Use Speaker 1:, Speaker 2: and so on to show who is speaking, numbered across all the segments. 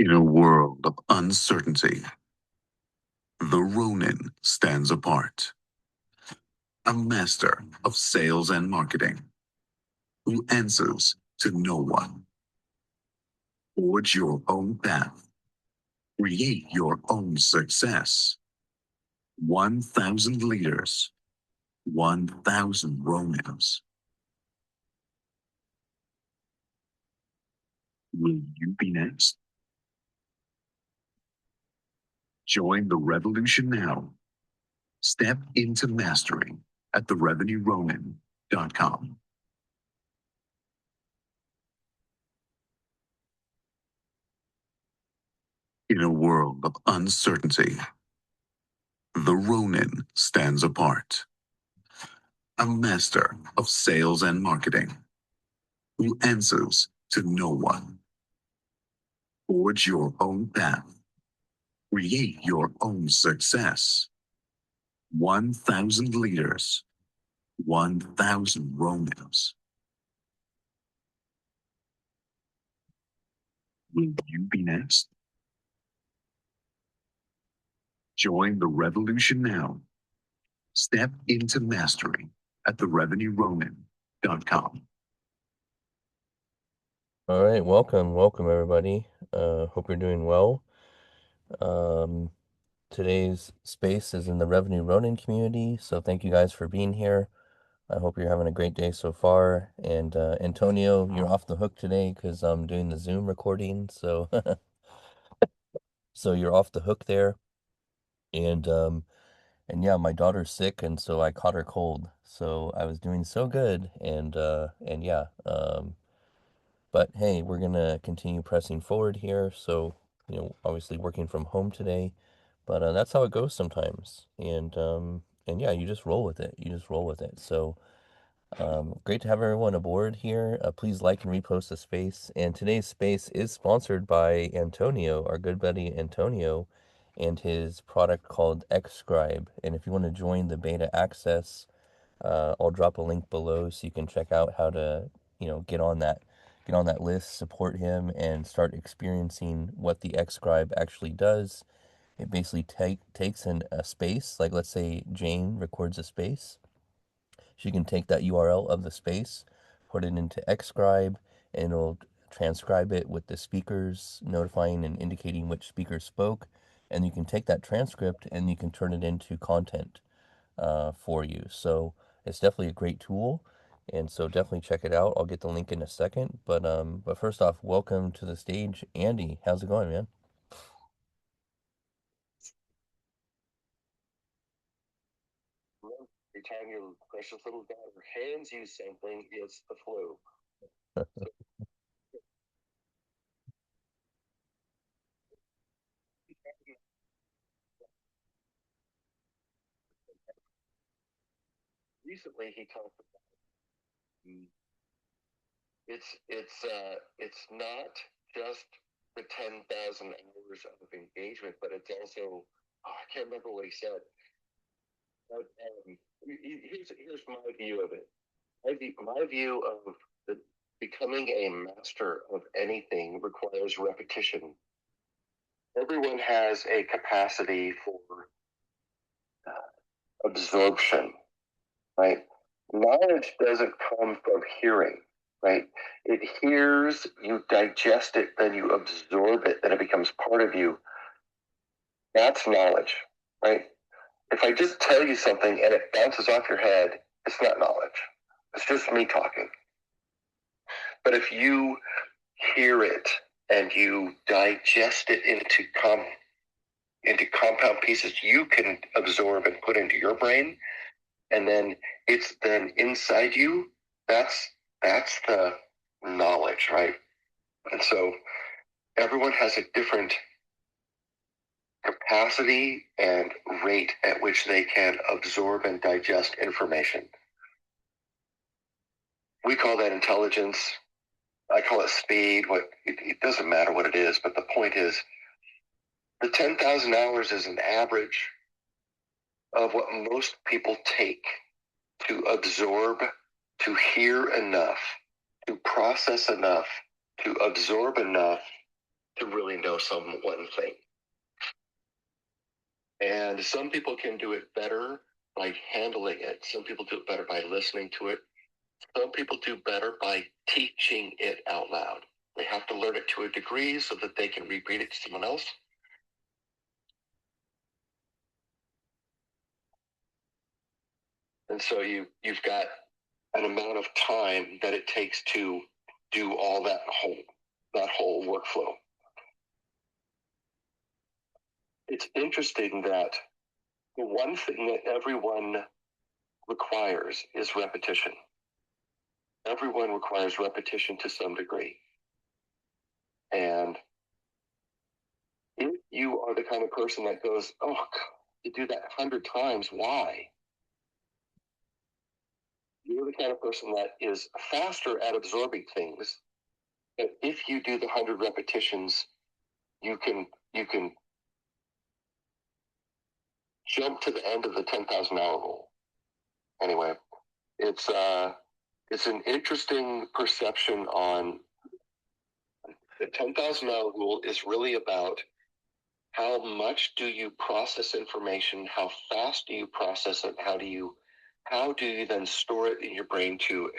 Speaker 1: In a world of uncertainty, the Ronin stands apart. A master of sales and marketing who answers to no one. Forge your own path. Create your own success. 1,000 leaders, 1,000 Ronins. Will you be next? Join the revolution now. Step into mastery at therevenueronin.com. In a world of uncertainty, the Ronin stands apart. A master of sales and marketing who answers to no one. Forge your own path. Create your own success. 1,000 leaders, 1,000 Ronins. Will you be next? Join the revolution now. Step into mastery at therevenueronin.com.
Speaker 2: All right, welcome everybody. Hope you're doing well. Today's space is in the Revenue Ronin community, so thank you guys for being here. I hope you're having a great day so far. And Antonio, you're off the hook today because I'm doing the Zoom recording, so so you're off the hook there. And yeah, my daughter's sick, and so I caught her cold. So I was doing so good, and yeah, but hey, we're gonna continue pressing forward here. So, obviously working from home today, but that's how it goes sometimes. And yeah, you just roll with it. You just roll with it. So, great to have everyone aboard here. Please like and repost the space. And today's space is sponsored by Antonio, our good buddy Antonio, and his product called Xscribe. And if you want to join the beta access, I'll drop a link below so you can check out how to, get on that list, support him, and start experiencing what the Xscribe actually does. It basically takes in a space, like let's say Jane records a space. She can take that URL of the space, put it into Xscribe, and it'll transcribe it with the speakers notifying and indicating which speaker spoke. And you can take that transcript and you can turn it into content for you. So it's definitely a great tool, and so definitely check it out. I'll get the link in a second, but first off, welcome to the stage, Andy. How's it going, man?
Speaker 3: Every time your precious little daughter hands you something, it's the flu. Recently, he talked about it's not just the 10,000 hours of engagement, but it's also I can't remember what he said. But here's my view of it. My view of the becoming a master of anything requires repetition. Everyone has a capacity for absorption, right? Knowledge doesn't come from hearing, right? It hears, you digest it, then you absorb it, then it becomes part of you. That's knowledge, right? If I just tell you something and it bounces off your head, it's not knowledge. It's just me talking. But if you hear it and you digest it into compound pieces you can absorb and put into your brain, and then it's then inside you, that's the knowledge, right? And so everyone has a different capacity and rate at which they can absorb and digest information. We call that intelligence. I call it speed. It doesn't matter what it is, but the point is the 10,000 hours is an average of what most people take to absorb, to hear enough, to process enough, to absorb enough to really know some one thing. And some people can do it better by handling it. Some people do it better by listening to it. Some people do better by teaching it out loud. They have to learn it to a degree so that they can repeat it to someone else. And so you've got an amount of time that it takes to do all that whole workflow. It's interesting that the one thing that everyone requires is repetition. Everyone requires repetition to some degree. And if you are the kind of person that goes, oh, God, you do that 100 times, why? You're the kind of person that is faster at absorbing things. But if you do the 100 repetitions, you can jump to the end of the 10,000 hour rule. Anyway, it's an interesting perception on the 10,000 hour rule is really about how much do you process information, how fast do you process it, how do you then store it in your brain to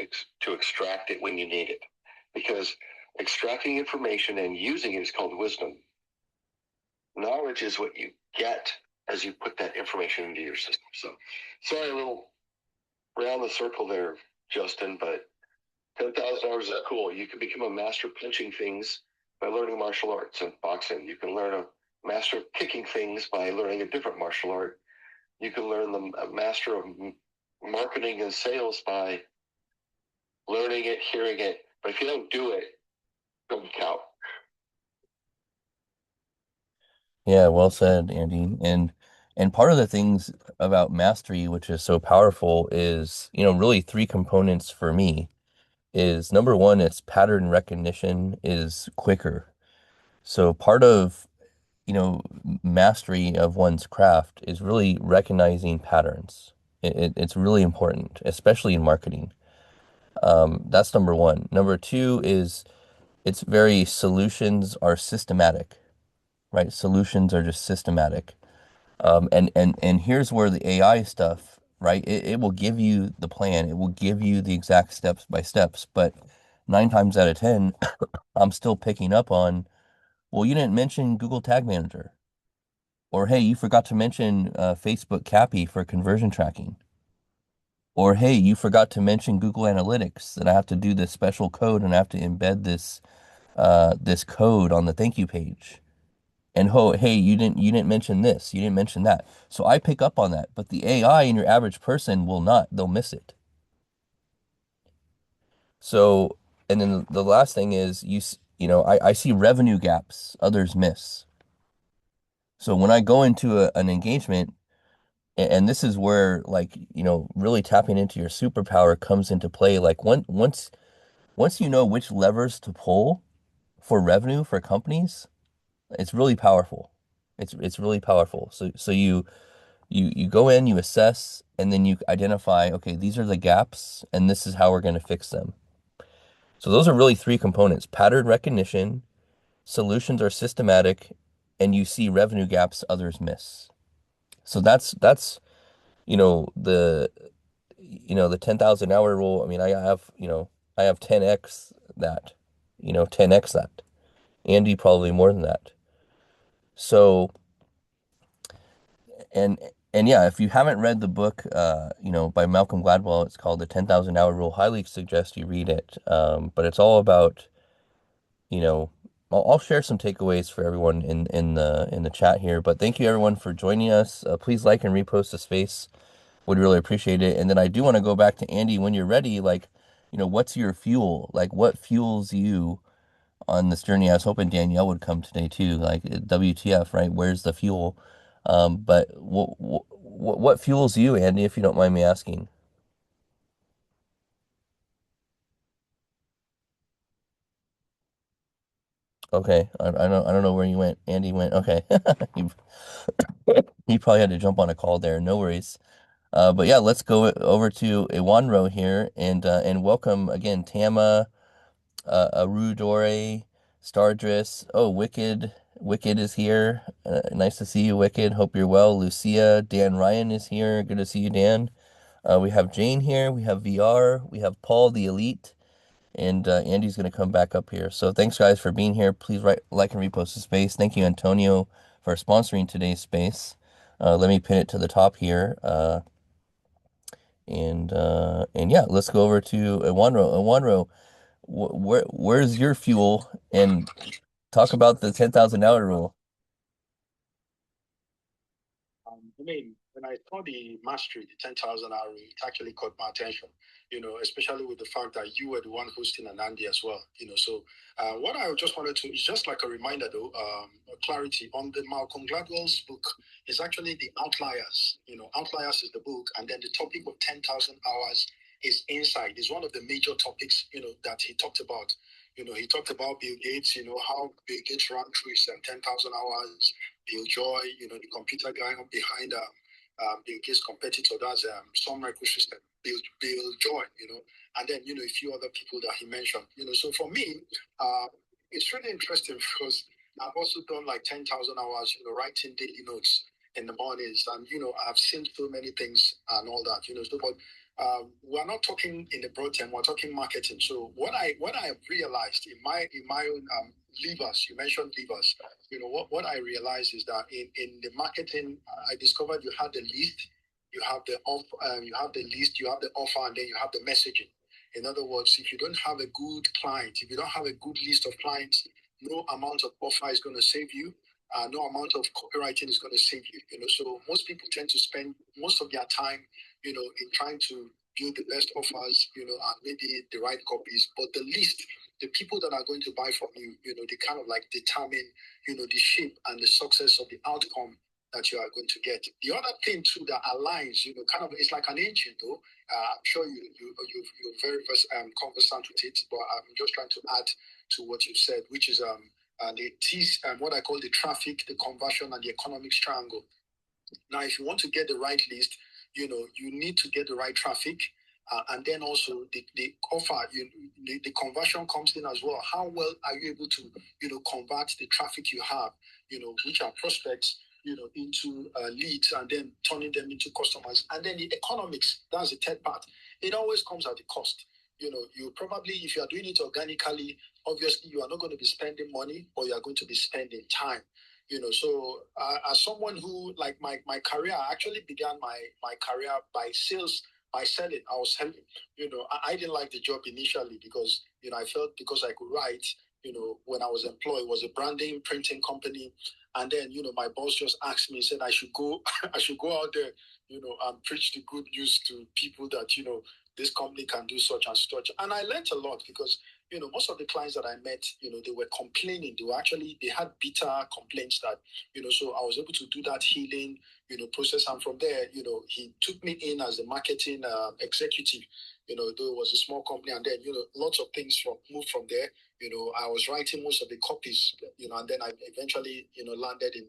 Speaker 3: extract it when you need it? Because extracting information and using it is called wisdom. Knowledge is what you get as you put that information into your system. So, sorry, a little around the circle there, Justin, but 10,000 hours is cool. You can become a master punching things by learning martial arts and boxing. You can learn a master of kicking things by learning a different martial art. You can learn a master of marketing and sales by learning it, hearing it. But if you don't do it, it doesn't count.
Speaker 2: Yeah, well said, Andy. And part of the things about mastery, which is so powerful, is, really three components for me. Is number one, it's pattern recognition is quicker. So part of, mastery of one's craft is really recognizing patterns. It's really important, especially in marketing. That's number one. Number two is it's very solutions are systematic, right? Solutions are just systematic. And here's where the AI stuff, right? It will give you the plan. It will give you the exact steps by steps, but nine times out of 10, I'm still picking up on, well, you didn't mention Google Tag Manager. Or, hey, you forgot to mention Facebook Cappy for conversion tracking. Or, hey, you forgot to mention Google Analytics that I have to do this special code and I have to embed this code on the thank you page. And hey, you didn't mention this, you didn't mention that. So I pick up on that, but the AI and your average person will not. They'll miss it. So, and then the last thing is I see revenue gaps others miss. So when I go into an engagement, and this is where like, really tapping into your superpower comes into play. Like once you know which levers to pull for revenue for companies, it's really powerful. It's really powerful. So you go in, you assess, and then you identify, okay, these are the gaps, and this is how we're going to fix them. So those are really three components: pattern recognition, solutions are systematic, and you see revenue gaps others miss. So that's the 10,000 hour rule. I mean, I have 10x that, 10x that. Andy probably more than that. So and and yeah, if you haven't read the book, by Malcolm Gladwell, it's called The 10,000 Hour Rule. Highly suggest you read it. But it's all about, you know, I'll share some takeaways for everyone in the chat here. But thank you everyone for joining us. Please like and repost the space. Would really appreciate it. And then I do want to go back to Andy when you're ready. Like, what's your fuel? Like, what fuels you on this journey? I was hoping Danielle would come today too. Like, WTF, right? Where's the fuel? But what fuels you, Andy, if you don't mind me asking? Okay, I don't know where you went. Andy went. Okay, he, he probably had to jump on a call there. No worries. But yeah, let's go over to Iwanro here and welcome again Tama, Arudore, Stardris. Oh, Wicked. Wicked is here. Nice to see you, Wicked. Hope you're well. Lucia. Dan Ryan is here. Good to see you, Dan. We have Jane here. We have VR. We have Paul the Elite. And Andy's going to come back up here. So thanks, guys, for being here. Please like and repost the space. Thank you, Antonio, for sponsoring today's space. Let me pin it to the top here. And yeah, let's go over to Iwanro. Iwanro, where's your fuel? And talk about the 10,000 hour rule.
Speaker 4: I mean, when I saw the mastery, the 10,000 hour, it actually caught my attention, especially with the fact that you were the one hosting Anandi as well, So what I just wanted to, is just like a reminder though, clarity on the Malcolm Gladwell's book is actually the Outliers. Outliers is the book, and then the topic of 10,000 hours is inside. Is one of the major topics, that he talked about. He talked about Bill Gates, how Bill Gates ran through his 10,000 hours. Bill Joy, the computer guy behind Bill Gates' competitor, that's Sun Microsystem, Bill Joy, and then, a few other people that he mentioned, So for me, it's really interesting because I've also done like 10,000 hours, writing daily notes in the mornings, and, I've seen so many things and all that, So, but we're not talking in the broad term, we're talking marketing. So what I realized in my own levers, you mentioned levers, what I realized is that in the marketing, I discovered you had the list, you have the list, you have the offer, and then you have the messaging. In other words, if you don't have a good client, if you don't have a good list of clients, no amount of offer is going to save you. No amount of copywriting is going to save you. So most people tend to spend most of their time, in trying to build the best offers, and maybe the right copies. But the list, the people that are going to buy from you, they kind of like determine, the shape and the success of the outcome that you are going to get. The other thing too that aligns, kind of, it's like an engine though. I'm sure you're very conversant with it, but I'm just trying to add to what you said, which is what I call the traffic, the conversion, and the economics triangle. Now, if you want to get the right list, you need to get the right traffic. And then also the offer, the conversion comes in as well. How well are you able to, convert the traffic you have, which are prospects, into leads, and then turning them into customers. And then the economics, that's the third part. It always comes at the cost. You probably, if you are doing it organically, obviously you are not going to be spending money, but you are going to be spending time. So as someone who, like my career, I actually began my career by sales, by selling. I was selling. I didn't like the job initially because, I felt because I could write, when I was employed, it was a branding printing company. And then, my boss just asked me, said I should go, I should go out there, and preach the good news to people that, this company can do such and such. And I learned a lot because, most of the clients that I met, they were complaining. They had bitter complaints that, so I was able to do that healing, process. And from there, he took me in as a marketing executive, though it was a small company. And then, lots of things moved from there. I was writing most of the copies, and then I eventually, landed in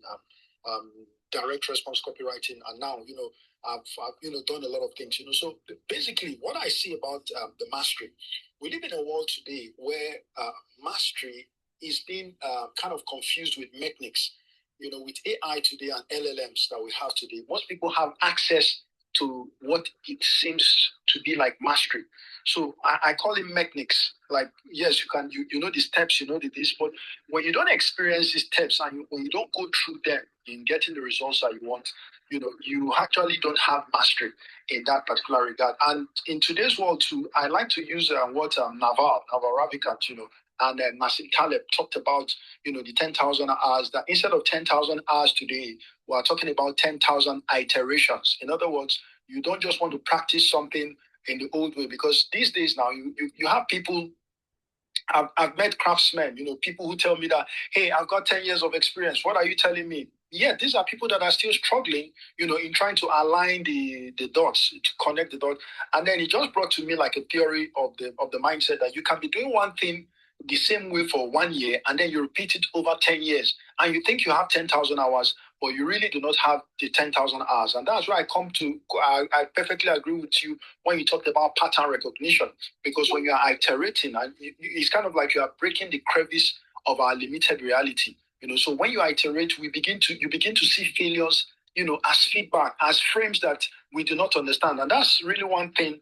Speaker 4: direct response copywriting. And now, I've done a lot of things, So basically, what I see about the mastery, we live in a world today where mastery is being kind of confused with mechanics. With AI today and LLMs that we have today, most people have access to what it seems to be like mastery. So I call it mechanics. Like, yes, you can, you know the steps, this, but when you don't experience these steps and when you don't go through them in getting the results that you want, you actually don't have mastery in that particular regard. And in today's world too, I like to use what Naval Ravikant, and Nassim Taleb talked about, the 10,000 hours, that instead of 10,000 hours today, we're talking about 10,000 iterations. In other words, you don't just want to practice something in the old way, because these days now, you have people, I've met craftsmen, people who tell me that, hey, I've got 10 years of experience. What are you telling me? Yeah, these are people that are still struggling, in trying to align the dots, to connect the dots. And then it just brought to me like a theory of the mindset that you can be doing one thing the same way for 1 year, and then you repeat it over 10 years. And you think you have 10,000 hours, but you really do not have the 10,000 hours. And that's where I perfectly agree with you when you talked about pattern recognition, because when you are iterating, and it's kind of like you are breaking the crevice of our limited reality. So when you iterate, you begin to see failures, as feedback, as frames that we do not understand. And that's really one thing,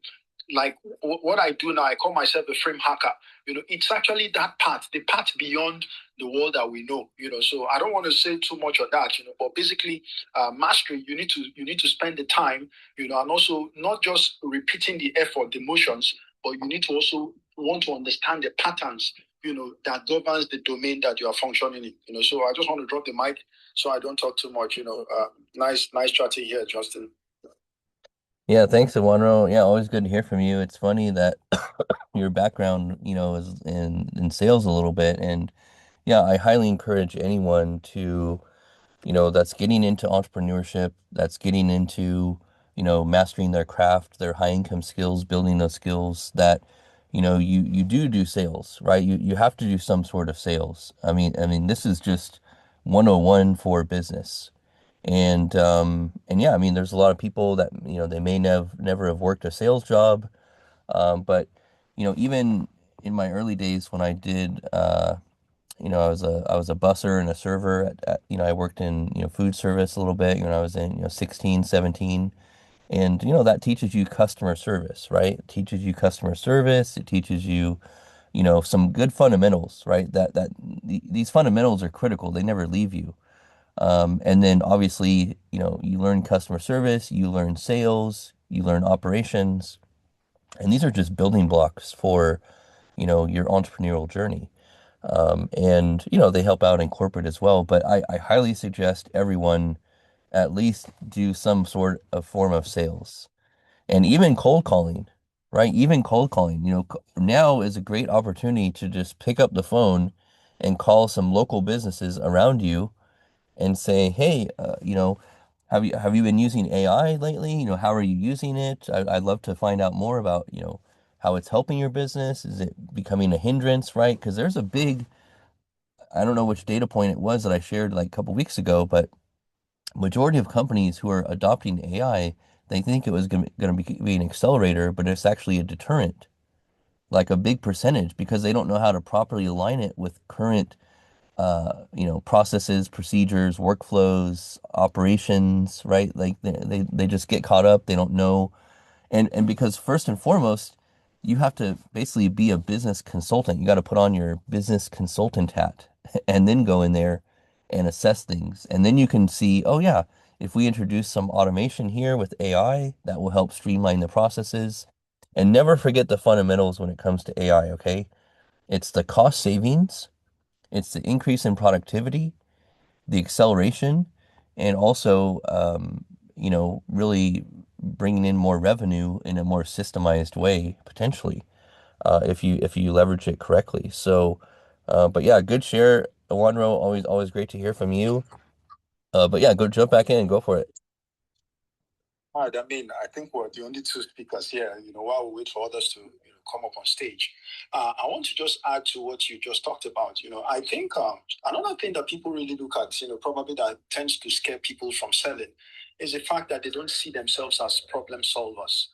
Speaker 4: like what I do now. I call myself a frame hacker. It's actually that part, the part beyond the world that we know. So I don't want to say too much on that, but basically, mastery, you need to spend the time, and also not just repeating the effort, the motions, but you need to also want to understand the patterns, that governs the domain that you are functioning in. So I just want to drop the mic so I don't talk too much. Nice chatting here, Justin.
Speaker 2: Yeah, thanks, Iwanro. Yeah, always good to hear from you. It's funny that your background, is in sales a little bit, and yeah, I highly encourage anyone to, that's getting into entrepreneurship, that's getting into, mastering their craft, their high income skills, building those skills that, you do sales, right? You have to do some sort of sales. I mean, this is just 101 for business. And yeah, I mean, there's a lot of people that, they may never have worked a sales job. But, even in my early days when I did, I was a busser and a server I worked in, food service a little bit when I was in, 16, 17. And, that teaches you customer service, right? It teaches you customer service. It teaches you, some good fundamentals, right? These fundamentals are critical. They never leave you. And then obviously, you learn customer service, you learn sales, you learn operations, and these are just building blocks for, your entrepreneurial journey. And they help out in corporate as well. But I highly suggest everyone at least do some sort of form of sales and even cold calling, right? Even cold calling, now is a great opportunity to just pick up the phone and call some local businesses around you and say, hey, have you been using AI lately? How are you using it? I'd love to find out more about, how it's helping your business. Is it becoming a hindrance, right? Because there's a big, I don't know which data point it was that I shared like a couple weeks ago, but majority of companies who are adopting AI, they think it was going to be an accelerator, but it's actually a deterrent, like a big percentage, because they don't know how to properly align it with current processes, procedures, workflows, operations, right? Like they just get caught up. They don't know. And because first and foremost, you have to basically be a business consultant. You got to put on your business consultant hat and then go in there and assess things. And then you can see, oh yeah, if we introduce some automation here with AI, that will help streamline the processes. And never forget the fundamentals when it comes to AI, okay? It's the cost savings, it's the increase in productivity, the acceleration, and also, really bringing in more revenue in a more systemized way, potentially, if you leverage it correctly. So, but yeah, good share, Wanro. Always great to hear from you. But yeah, go jump back in and go for it.
Speaker 4: All right, I think we're the only two speakers here, while we wait for others to come up on stage. I want to just add to what you just talked about. I think another thing that people really look at, probably that tends to scare people from selling is the fact that they don't see themselves as problem solvers.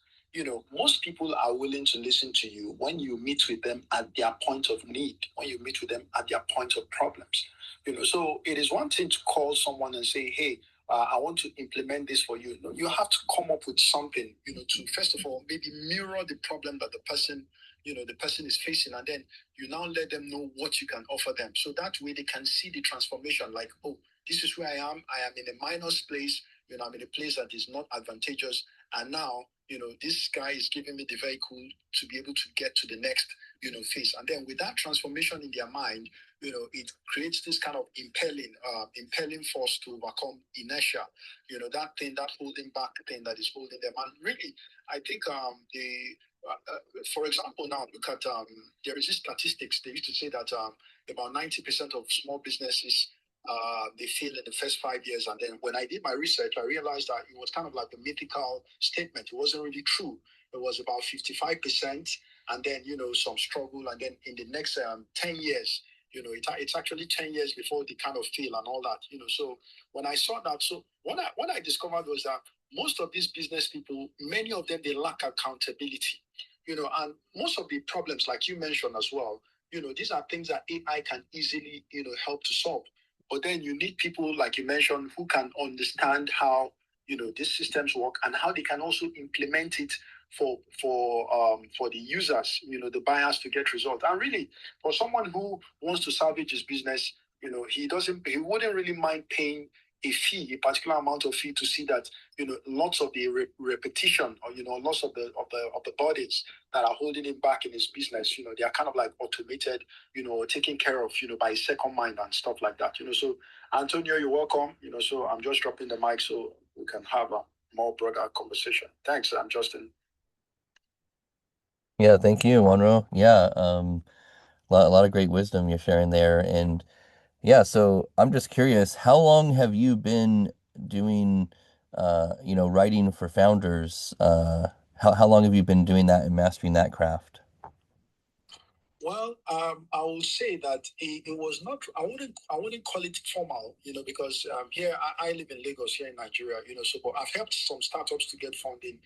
Speaker 4: Most people are willing to listen to you when you meet with them at their point of need, when you meet with them at their point of problems. So it is one thing to call someone and say, hey, I want to implement this for you. You have to come up with something, to first of all maybe mirror the problem that the person is facing, and then you now let them know what you can offer them. So that way they can see the transformation. Like, oh, this is where I am. I am in a minus place. I'm in a place that is not advantageous, and now this guy is giving me the vehicle to be able to get to the next phase. And then with that transformation in their mind, it creates this kind of impelling force to overcome inertia, that thing, that holding back thing that is holding them. And really, I think for example, now look at there is this statistics. They used to say that about 90% of small businesses they fail in the first 5 years. And then when I did my research, I realized that it was kind of like a mythical statement. It wasn't really true. It was about 55%, and then some struggle, and then in the next 10 years, it's actually 10 years before they kind of fail and all that. So when I saw that, so what I discovered was that most of these business people, many of them, they lack accountability. And most of the problems, like you mentioned as well, these are things that AI can easily, help to solve. But then you need people, like you mentioned, who can understand how, these systems work and how they can also implement it for the users, the buyers to get results. And really, for someone who wants to salvage his business, he wouldn't really mind paying a particular amount of fee to see that, lots of the repetition or, lots of the bodies that are holding him back in his business, they are kind of like automated, taken care of, by his second mind and stuff like that. So Antonio, you're welcome. So I'm just dropping the mic so we can have a more broader conversation. Thanks, I'm Justin.
Speaker 2: Yeah, thank you, Monroe. Yeah, a lot of great wisdom you're sharing there. And yeah, so I'm just curious, how long have you been doing, writing for founders? How long have you been doing that and mastering that craft?
Speaker 4: Well, I will say that it was not. I wouldn't call it formal, because here I live in Lagos, here in Nigeria, So, but I've helped some startups to get funding,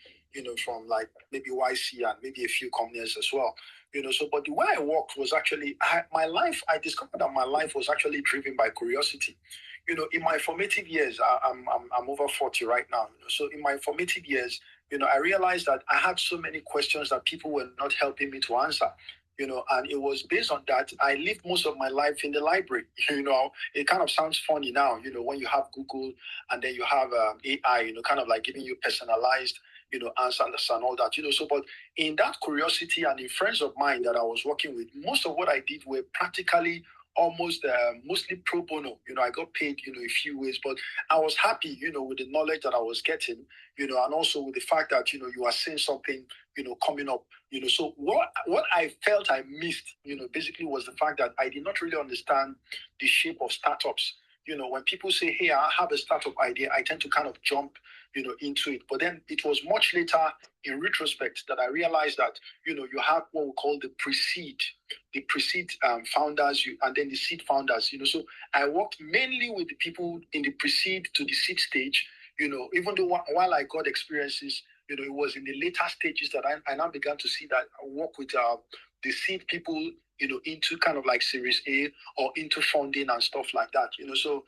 Speaker 4: from like maybe YC and maybe a few companies as well, So, but the way I worked was actually my life. I discovered that my life was actually driven by curiosity. In my formative years, I'm over 40 right now. So in my formative years, I realized that I had so many questions that people were not helping me to answer. And it was based on that. I lived most of my life in the library. It kind of sounds funny now, when you have Google and then you have AI, kind of like giving you personalized, answers and all that, So, but in that curiosity and in friends of mine that I was working with, most of what I did were practically almost mostly pro bono. I got paid, a few ways, but I was happy, with the knowledge that I was getting, and also with the fact that, you are seeing something, coming up. So what I felt I missed, basically was the fact that I did not really understand the shape of startups. When people say, hey, I have a startup idea, I tend to kind of jump, into it. But then it was much later in retrospect that I realized that, you have what we call the pre-seed founders, and then the seed founders, So I worked mainly with the people in the pre-seed to the seed stage, even though while I got experiences, it was in the later stages that I now began to see that I work with the seed people, into kind of like Series A or into funding and stuff like that, So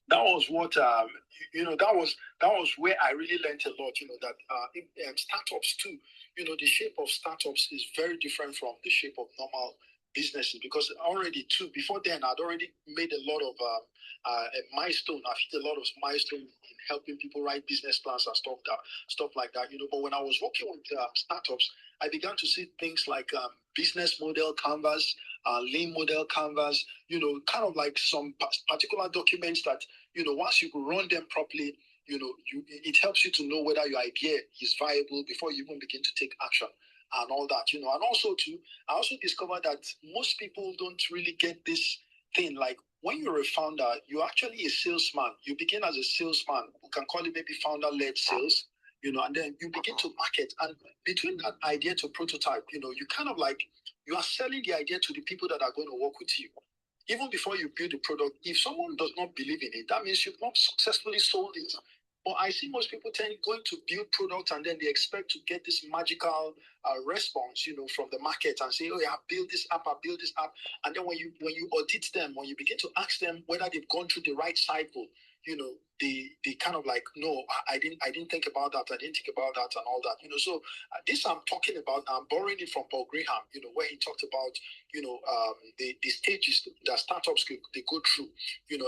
Speaker 4: that was what that was where I really learned a lot. That startups too. The shape of startups is very different from the shape of normal businesses, because already too before then I'd already made a lot of a milestone. I've hit a lot of milestones in helping people write business plans and stuff like that. But when I was working with startups, I began to see things like business model canvas, lean model canvas. Kind of like some particular documents that once you run them properly, it helps you to know whether your idea is viable before you even begin to take action and all that. And also too, I also discovered that most people don't really get this thing. Like when you're a founder, you're actually a salesman. You begin as a salesman. We can call it maybe founder-led sales. And then you begin to market. And between that idea to prototype, you kind of like, you are selling the idea to the people that are going to work with you. Even before you build the product, if someone does not believe in it, that means you've not successfully sold it. But I see most people going to build products and then they expect to get this magical response, from the market and say, oh yeah, build this app, and then when you audit them, when you begin to ask them whether they've gone through the right cycle, they kind of like, no, I didn't think about that, and all that, So this I'm talking about, I'm borrowing it from Paul Graham, where he talked about, the stages that startups they go through,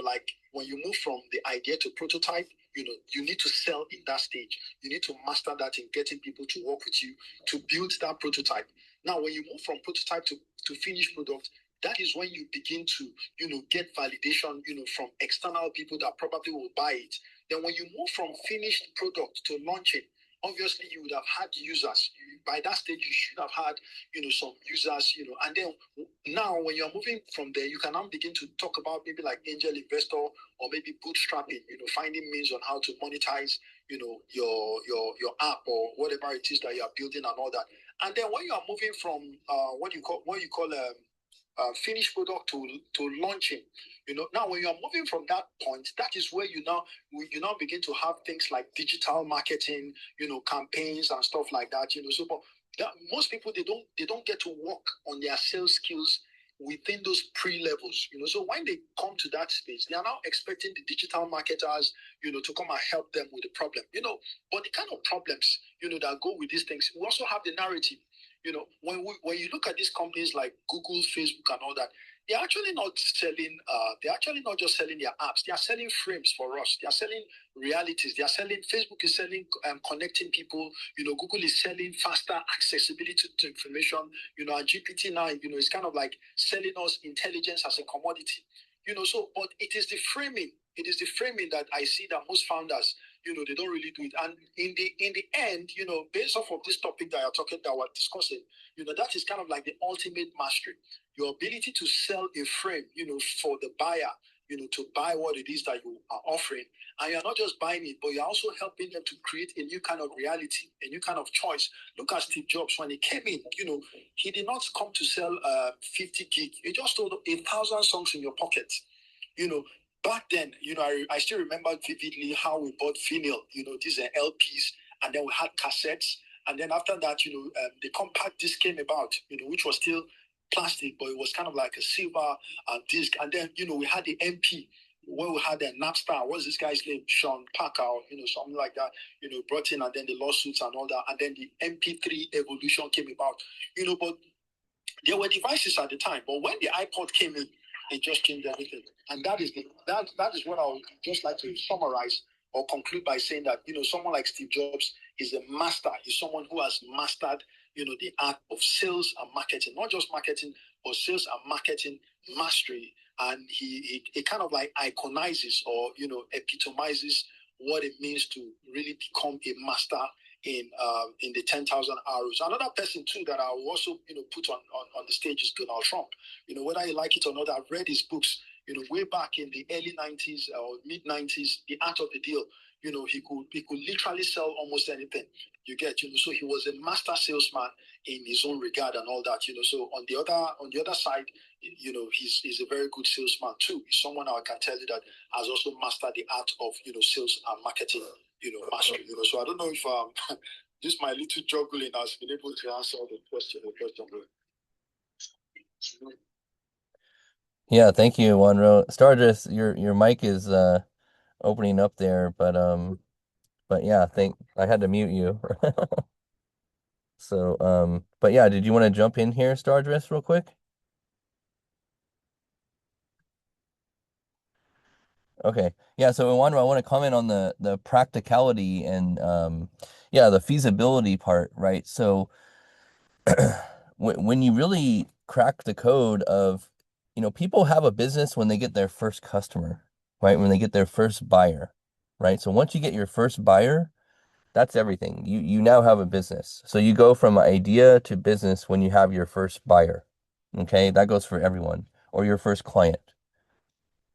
Speaker 4: like when you move from the idea to prototype, you need to sell in that stage. You need to master that in getting people to work with you to build that prototype. Now, when you move from prototype to finished product, that is when you begin to, get validation, from external people that probably will buy it. Then when you move from finished product to launching, obviously you would have had users. By that stage, you should have had, some users, and then now when you're moving from there, you can now begin to talk about maybe like angel investor or maybe bootstrapping, finding means on how to monetize, your app or whatever it is that you are building and all that. And then when you are moving from what you call finished product to launching, now when you are moving from that point, that is where you now begin to have things like digital marketing, campaigns and stuff like that, So but most people, they don't get to work on their sales skills within those pre-levels, so when they come to that space, they are now expecting the digital marketers, to come and help them with the problem, but the kind of problems, that go with these things, we also have the narrative. When you look at these companies like Google, Facebook, and all that, they're actually not selling. They're actually not just selling their apps. They are selling frames for us. They are selling realities. They are selling. Facebook is selling connecting people. Google is selling faster accessibility to information. And GPT now, is kind of like selling us intelligence as a commodity. So but it is the framing. It is the framing that I see that most founders, they don't really do it. And in the end, based off of this topic that we're discussing, that is kind of like the ultimate mastery. Your ability to sell a frame, for the buyer, to buy what it is that you are offering. And you're not just buying it, but you're also helping them to create a new kind of reality, a new kind of choice. Look at Steve Jobs. When he came in, he did not come to sell 50 gig. He just told 1,000 songs in your pocket. Back then, I still remember vividly how we bought vinyl, these are LPs, and then we had cassettes. And then after that, the compact disc came about, which was still plastic, but it was kind of like a silver disc. And then, we had the MP, where we had the Napstar. What's this guy's name? Sean Parker, or, something like that, brought in, and then the lawsuits and all that. And then the MP3 evolution came about, but there were devices at the time. But when the iPod came in, it just changed everything. And that is what I would just like to summarize or conclude by saying that, someone like Steve Jobs is a master. He's someone who has mastered, the art of sales and marketing, not just marketing, but sales and marketing mastery. And he kind of like iconizes or, epitomizes what it means to really become a master in the 10,000 hours. Another person too that I will also put on the stage is Donald Trump. Whether you like it or not, I've read his books. Way back in the early 90s or mid 90s, The Art of the Deal. He could literally sell almost anything. You get, so he was a master salesman in his own regard and all that. So on the other side, he's a very good salesman too. He's someone I can tell you that has also mastered the art of sales and marketing. Mastery. So I don't know if this my little juggling has been able to answer the question.
Speaker 2: Yeah, thank you, Wanro. Stardust, your mic is opening up there, but yeah, I had to mute you. So but yeah, did you want to jump in here, Stardust, real quick? Okay. Yeah, so I want to comment on the practicality and yeah, the feasibility part, right? So when you really crack the code of, people have a business when they get their first customer, right? When they get their first buyer, right? So once you get your first buyer, that's everything. You now have a business. So you go from idea to business when you have your first buyer. Okay? That goes for everyone, or your first client,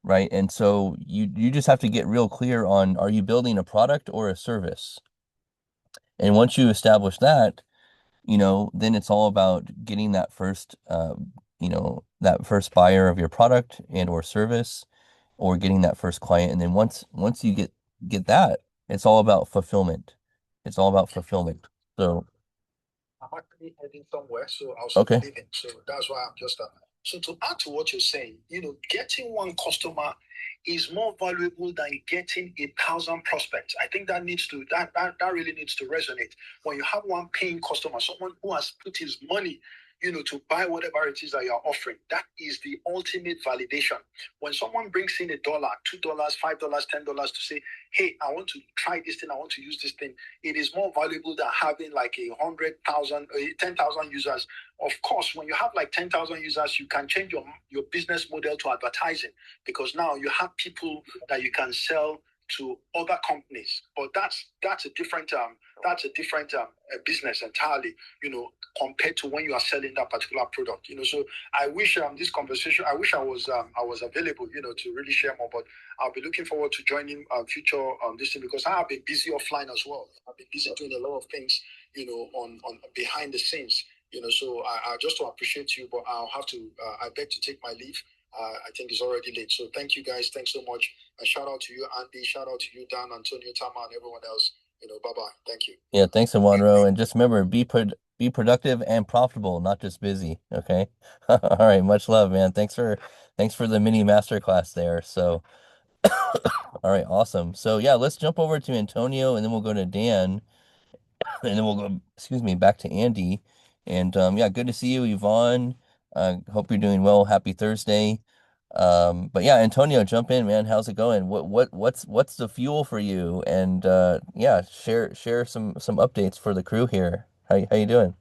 Speaker 2: right? And so you just have to get real clear on, are you building a product or a service? And once you establish that, then it's all about getting that first, that first buyer of your product and or service, or getting that first client. And then once you get that, it's all about fulfillment. It's all about fulfillment. So
Speaker 4: I'm actually heading somewhere, so I'll
Speaker 2: okay.
Speaker 4: be leaving. So that's why I'm just so to add to what you're saying, getting one customer is more valuable than getting 1,000 prospects. I think that really needs to resonate. When you have one paying customer, someone who has put his money, to buy whatever it is that you're offering, that is the ultimate validation. When someone brings in $1, $2, $5, $10 to say, hey, I want to try this thing, I want to use this thing, it is more valuable than having like 100,000, 10,000 users. Of course, when you have like 10,000 users, you can change your business model to advertising, because now you have people that you can sell to other companies. But that's a different business entirely, compared to when you are selling that particular product. So I wish this conversation, I wish I was available, to really share more. But I'll be looking forward to joining future this thing, because I have been busy offline as well. I've been busy doing a lot of things, on behind the scenes. So I just to appreciate you, but I'll have to I beg to take my leave. I think it's already late. So thank you guys. Thanks so much. A shout out to you, Andy. Shout out to you, Dan, Antonio, Tama, and everyone else. Bye-bye. Thank you.
Speaker 2: Yeah, thanks, Awanro. And just remember, be productive and profitable, not just busy. Okay. All right. Much love, man. Thanks for the mini masterclass there. So, all right, awesome. So yeah, let's jump over to Antonio and then we'll go to Dan and then we'll go, excuse me, back to Andy. And yeah, good to see you, Yvonne. Hope you're doing well. Happy Thursday. But yeah, Antonio, jump in, man. How's it going? What's the fuel for you? And yeah, share some updates for the crew here. How you doing?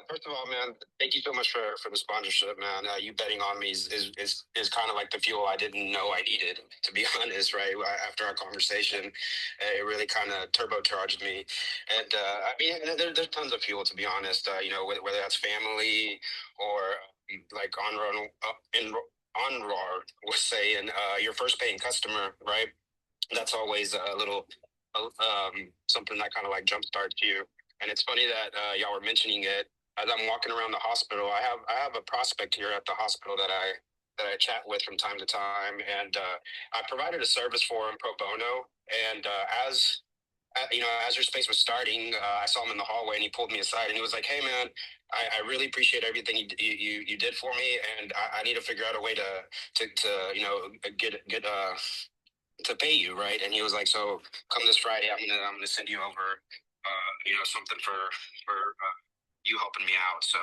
Speaker 4: First of all, man, thank you so much for the sponsorship, man. You betting on me is kind of like the fuel I didn't know I needed, to be honest, right? After our conversation, it really kind of turbocharged me. And I mean, there's tons of fuel, to be honest, whether that's family or like Onrar was saying, your first paying customer, right? That's always a little something that kind of like jumpstarts you. And it's funny that y'all were mentioning it as I'm walking around the hospital. I have a prospect here at the hospital that I chat with from time to time, and I provided a service for him pro bono. And as your space was starting, I saw him in the hallway, and he pulled me aside, and he was like, "Hey, man, I really appreciate everything you did for me, and I need to figure out a way to get to pay you, right?" And he was like, "So come this Friday, I'm gonna send you over, something for you helping me out." So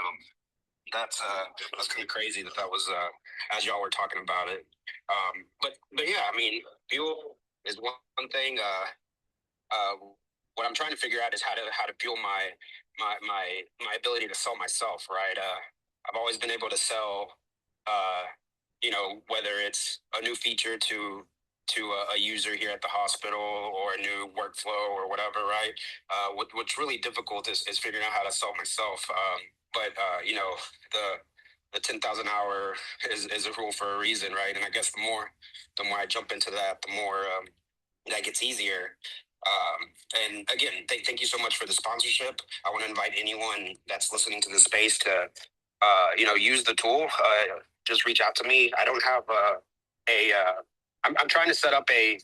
Speaker 4: that's kind of crazy that was as y'all were talking about it. But yeah, I mean, fuel is one thing. Uh, what I'm trying to figure out is how to fuel my ability to sell myself, right? I've always been able to sell, uh, whether it's a new feature to a user here at the hospital or a new workflow or whatever, right? What's really difficult is figuring out how to sell myself. But the 10,000 hour is a rule for a reason, right? And I guess the more I jump into that, the more that gets easier. And again, thank you so much for the sponsorship. I want to invite anyone that's listening to this space to, use the tool. Just reach out to me. I don't have I'm trying to set up a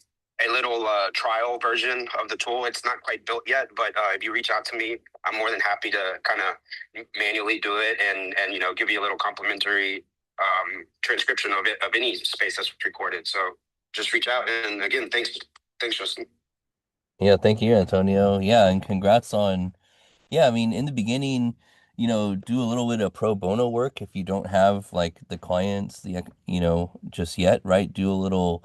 Speaker 4: little trial version of the tool. It's not quite built yet, but if you reach out to me, I'm more than happy to kind of manually do it and give you a little complimentary transcription of it, of any space that's recorded. So just reach out. And again, thanks, Justin.
Speaker 2: Yeah, thank you, Antonio. Yeah, and congrats on, yeah, I mean, in the beginning, do a little bit of pro bono work if you don't have like the clients, just yet, right? Do a little,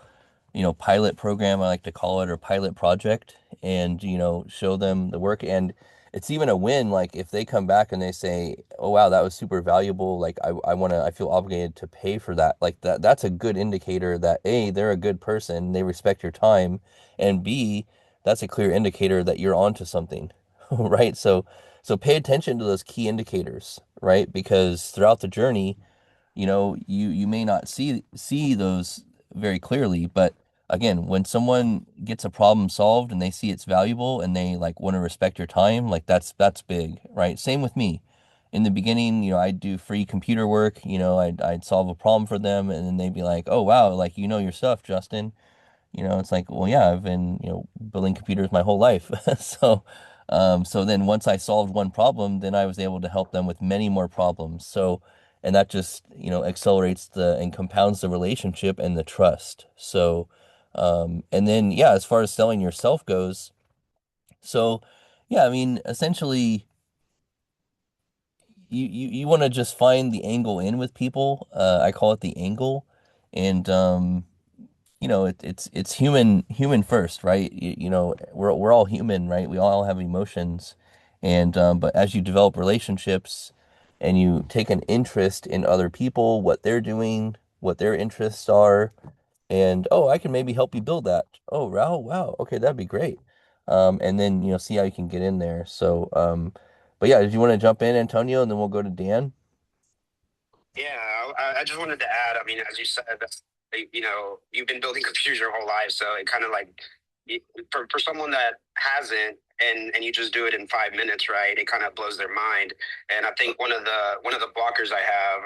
Speaker 2: pilot program, I like to call it, or pilot project, and, show them the work. And it's even a win, like if they come back and they say, "Oh, wow, that was super valuable. Like I feel obligated to pay for that." Like that's a good indicator that A, they're a good person, they respect your time, and B, that's a clear indicator that you're onto something, right? So pay attention to those key indicators, right? Because throughout the journey, you may not see those very clearly, but again, when someone gets a problem solved and they see it's valuable and they like want to respect your time, like that's big, right? Same with me. In the beginning, I'd do free computer work, I'd solve a problem for them and then they'd be like, "Oh wow, like you know your stuff, Justin." It's like, well, yeah, I've been, building computers my whole life. So then once I solved one problem, then I was able to help them with many more problems. So, and that just, accelerates and compounds the relationship and the trust. So, and then, yeah, as far as selling yourself goes, so yeah, I mean, essentially, you want to just find the angle in with people. I call it the angle. And, it's human first, right? We're all human, right? We all have emotions, and but as you develop relationships, and you take an interest in other people, what they're doing, what their interests are, and oh, I can maybe help you build that. Oh, wow, wow, okay, that'd be great. And then see how you can get in there. So, but yeah, did you want to jump in, Antonio, and then we'll go to Dan?
Speaker 4: Yeah, I just wanted to add. I mean, as you said, you've been building computers your whole life, so it kind of like for someone that hasn't, and you just do it in 5 minutes, right? It kind of blows their mind. And I think one of the blockers I have,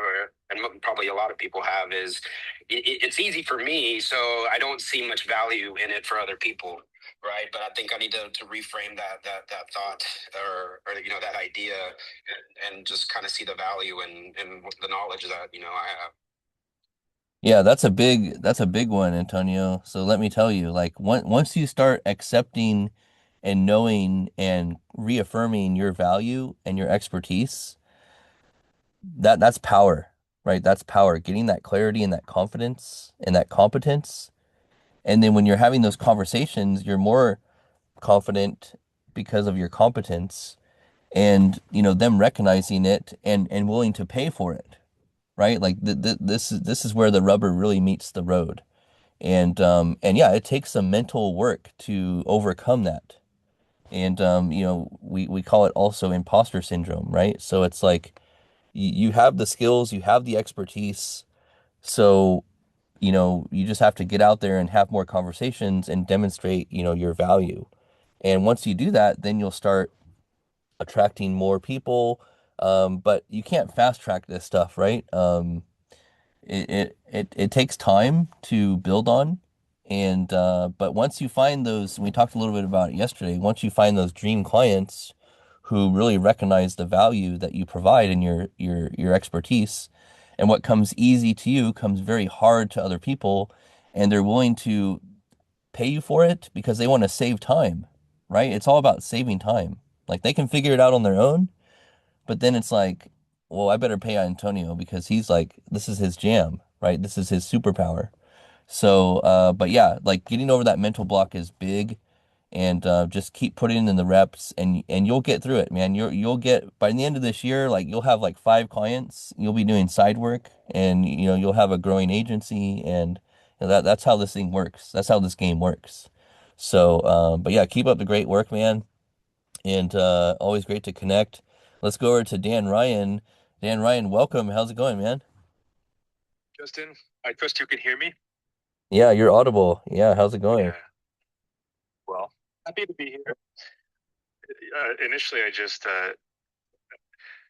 Speaker 4: and probably a lot of people have, is it's easy for me, so I don't see much value in it for other people.
Speaker 5: right? But I think I need to reframe that thought, or that idea, and just kind of see the value in the knowledge that I have.
Speaker 2: Yeah, that's a big one, Antonio. So let me tell you, like once you start accepting and knowing and reaffirming your value and your expertise, that's power, right? That's power. Getting that clarity and that confidence and that competence. And then when you're having those conversations, you're more confident because of your competence and, them recognizing it and willing to pay for it, right? Like this is where the rubber really meets the road. And yeah, it takes some mental work to overcome that. And we call it also imposter syndrome, right? So it's like you have the skills, you have the expertise, so you just have to get out there and have more conversations and demonstrate, your value. And once you do that, then you'll start attracting more people. But you can't fast track this stuff, right? It takes time to build on. And but once you find those, we talked a little bit about it yesterday, once you find those dream clients who really recognize the value that you provide in your expertise, and what comes easy to you comes very hard to other people, and they're willing to pay you for it because they want to save time, right? It's all about saving time. Like they can figure it out on their own, but then it's like, well, I better pay Antonio because he's like, this is his jam, right? This is his superpower. So, but yeah, like getting over that mental block is big, and just keep putting in the reps, and you'll get through it, man. You'll get by the end of this year, like you'll have like 5 clients. You'll be doing side work, and you'll have a growing agency, and that's how this thing works. That's how this game works. So, but yeah, keep up the great work, man, and always great to connect. Let's go over to Dan Ryan. Dan Ryan, welcome. How's it going, man?
Speaker 6: Justin, I trust you can hear me.
Speaker 2: Yeah, you're audible. Yeah, how's it going?
Speaker 6: Yeah. Well, happy to be here. Initially, I just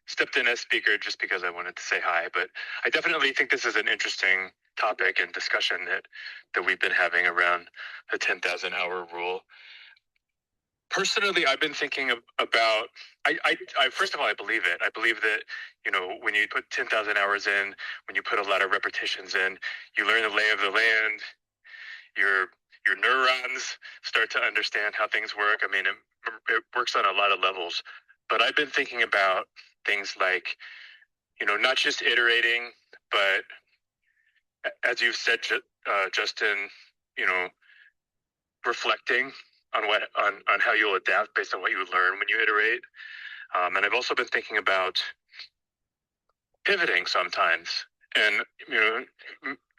Speaker 6: stepped in as speaker just because I wanted to say hi, but I definitely think this is an interesting topic and discussion that we've been having around the 10,000 hour rule. Personally, I've been thinking about, I first of all, I believe it. I believe that, when you put 10,000 hours in, when you put a lot of repetitions in, you learn the lay of the land, your neurons start to understand how things work. I mean, it works on a lot of levels. But I've been thinking about things like, not just iterating, but as you've said, Justin, reflecting on how you'll adapt based on what you learn when you iterate. And I've also been thinking about pivoting sometimes, and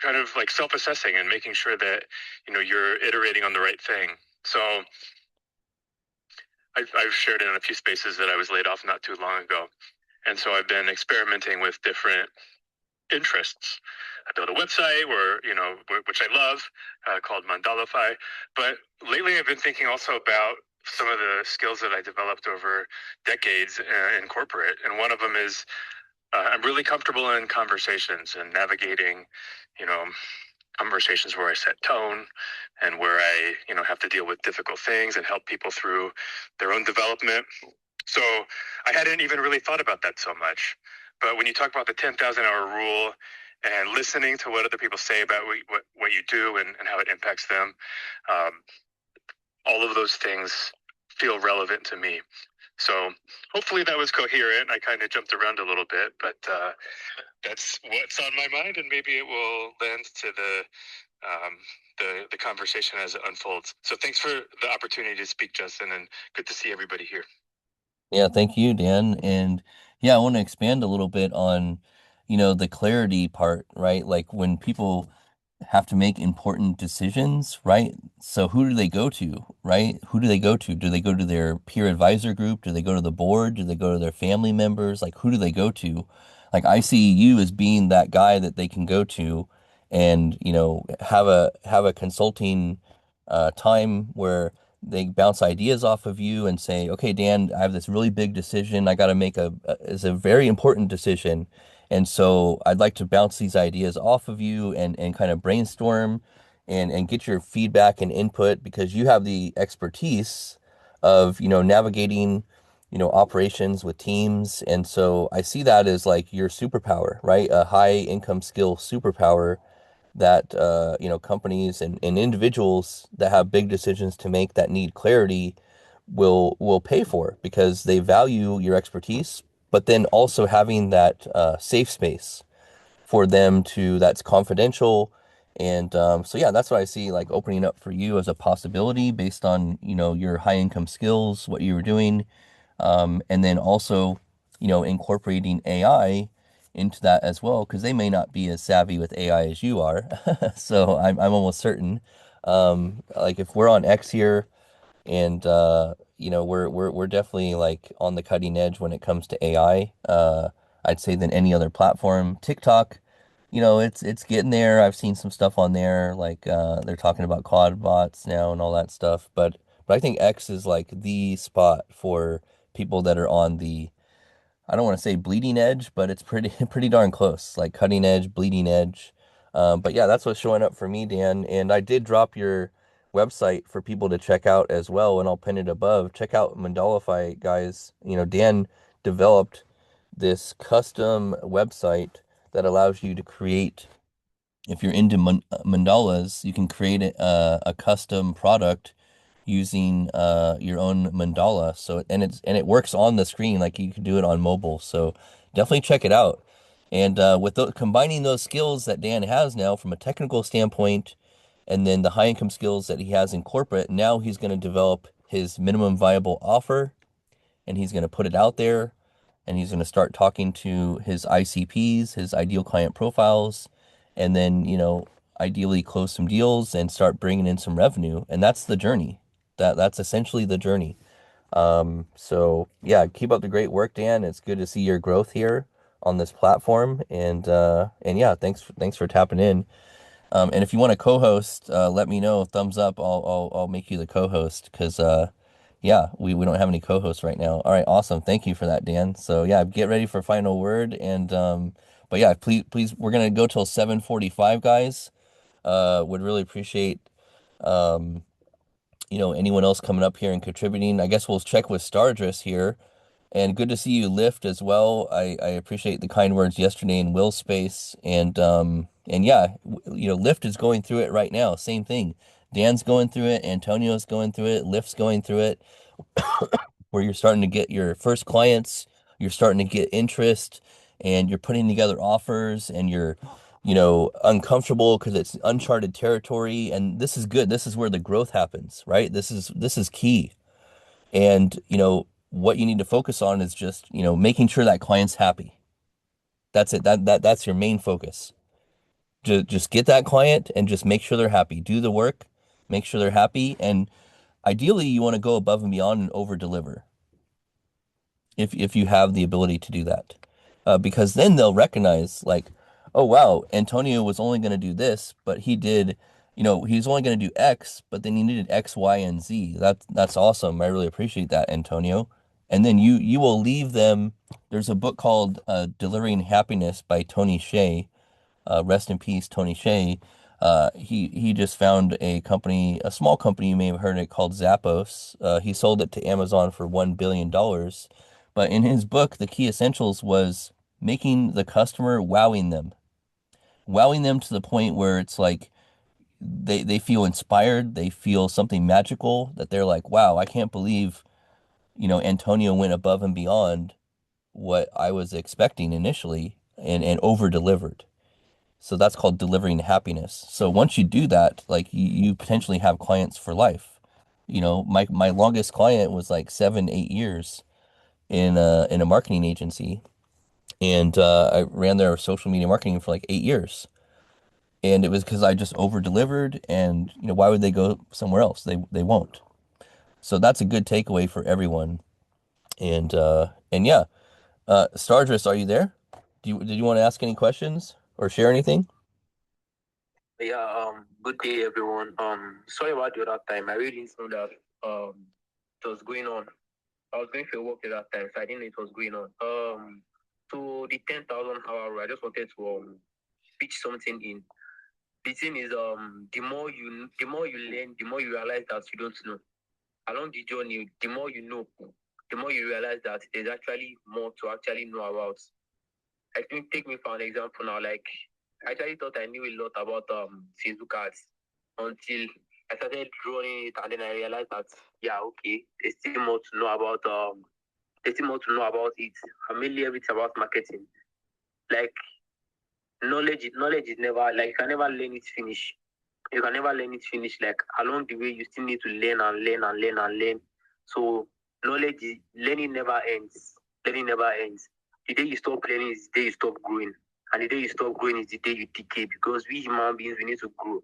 Speaker 6: kind of like self-assessing and making sure that you're iterating on the right thing. So I've shared in a few spaces that I was laid off not too long ago, and so I've been experimenting with different interests. I built a website which I love, called Mandalify. But lately I've been thinking also about some of the skills that I developed over decades in corporate. And one of them is I'm really comfortable in conversations and navigating, conversations where I set tone and where I, have to deal with difficult things and help people through their own development. So I hadn't even really thought about that so much. But when you talk about the 10,000 hour rule and listening to what other people say about what you do and how it impacts them, all of those things feel relevant to me. So hopefully that was coherent. I kind of jumped around a little bit, but that's what's on my mind, and maybe it will lend to the conversation as it unfolds. So thanks for the opportunity to speak, Justin, and good to see everybody here.
Speaker 2: Yeah, thank you, Dan. And yeah, I want to expand a little bit on, the clarity part, right? Like when people have to make important decisions, right? So who do they go to, right? Who do they go to? Do they go to their peer advisor group? Do they go to the board? Do they go to their family members? Like who do they go to? Like I see you as being that guy that they can go to and, have a consulting time where they bounce ideas off of you and say, okay, Dan, I have this really big decision. I got to make it's a very important decision. And so I'd like to bounce these ideas off of you and kind of brainstorm and get your feedback and input, because you have the expertise of, navigating, operations with teams. And so I see that as like your superpower, right? A high income skill superpower that, companies and individuals that have big decisions to make that need clarity will pay for, because they value your expertise, but then also having that safe space for them to that's confidential. And so yeah, that's what I see like opening up for you as a possibility based on, your high income skills, what you were doing, and then also, incorporating AI into that as well, because they may not be as savvy with AI as you are. So I'm almost certain, like if we're on X here, and we're definitely like on the cutting edge when it comes to AI. I'd say than any other platform. TikTok, it's getting there. I've seen some stuff on there, like they're talking about quad bots now and all that stuff. But I think X is like the spot for people that are on the, I don't want to say bleeding edge, but it's pretty pretty darn close, like cutting edge, bleeding edge. But yeah, that's what's showing up for me, Dan. And I did drop your website for people to check out as well, and I'll pin it above. Check out Mandalify, guys. Dan developed this custom website that allows you to create, if you're into mandalas, you can create a custom product using your own mandala. So and it works on the screen, like you can do it on mobile. So definitely check it out. And with combining those skills that Dan has now from a technical standpoint, and then the high income skills that he has in corporate, now he's going to develop his minimum viable offer, and he's going to put it out there, and he's going to start talking to his ICPs, his ideal client profiles, and then, ideally close some deals and start bringing in some revenue. And that's the journey. That's essentially the journey. So yeah, keep up the great work, Dan. It's good to see your growth here on this platform. And yeah, thanks for tapping in. And if you want to co-host, let me know. Thumbs up. I'll make you the co-host, because yeah, we don't have any co-hosts right now. All right, awesome. Thank you for that, Dan. So yeah, get ready for final word. And but yeah, please, we're gonna go till 7:45, guys. Would really appreciate um anyone else coming up here and contributing. I guess we'll check with Stardress here. And good to see you, Lift, as well. I appreciate the kind words yesterday in Will's space. And yeah, Lift is going through it right now. Same thing. Dan's going through it, Antonio's going through it, Lift's going through it, where you're starting to get your first clients, you're starting to get interest, and you're putting together offers, and you're, uncomfortable because it's uncharted territory. And this is good. This is where the growth happens, right? This is key. And, what you need to focus on is just, making sure that client's happy. That's it. That's your main focus. Just get that client and just make sure they're happy. Do the work, make sure they're happy, and ideally you want to go above and beyond and over deliver if you have the ability to do that. Because then they'll recognize, like, oh wow, Antonio was only going to do this, but he did, he's only going to do X, but then he needed X, Y, and Z. That's awesome. I really appreciate that, Antonio. And then you will leave them. There's a book called Delivering Happiness by Tony Hsieh. Rest in peace, Tony Hsieh. He just found a company, a small company, you may have heard it, called Zappos. He sold it to Amazon for $1 billion. But in his book, the key essentials was making the customer, wowing them to the point where it's like they feel inspired, they feel something magical, that they're like, wow, I can't believe, Antonio went above and beyond what I was expecting initially, and over delivered. So that's called delivering happiness. So once you do that, like you potentially have clients for life. My longest client was like 7, 8 years in a marketing agency, and I ran their social media marketing for like 8 years. And it was because I just over delivered, and why would they go somewhere else? They won't. So that's a good takeaway for everyone. And yeah, Stardress, are you there? Did you want to ask any questions or share anything?
Speaker 7: Yeah, good day everyone. Sorry about the other time. I really didn't know that it was going on. I was going for work at that time, so I didn't know it was going on. So the 10,000 hour rule, I just wanted to pitch something in. the thing is, the more you learn, the more you realize that you don't know. Along the journey, the more you know, the more you realize that there's actually more to actually know about. I think, take me for an example now. Like, I actually thought I knew a lot about Facebook ads until I started drawing it, and then I realized that yeah, okay, there's still more to know about it. And mainly everything about marketing. Like, knowledge is never, like, you can never learn it finish. You can never learn it finish. Like, along the way, you still need to learn and learn and learn and learn. So learning never ends. Learning never ends. The day you stop learning is the day you stop growing. And the day you stop growing is the day you decay, because we human beings, we need to grow.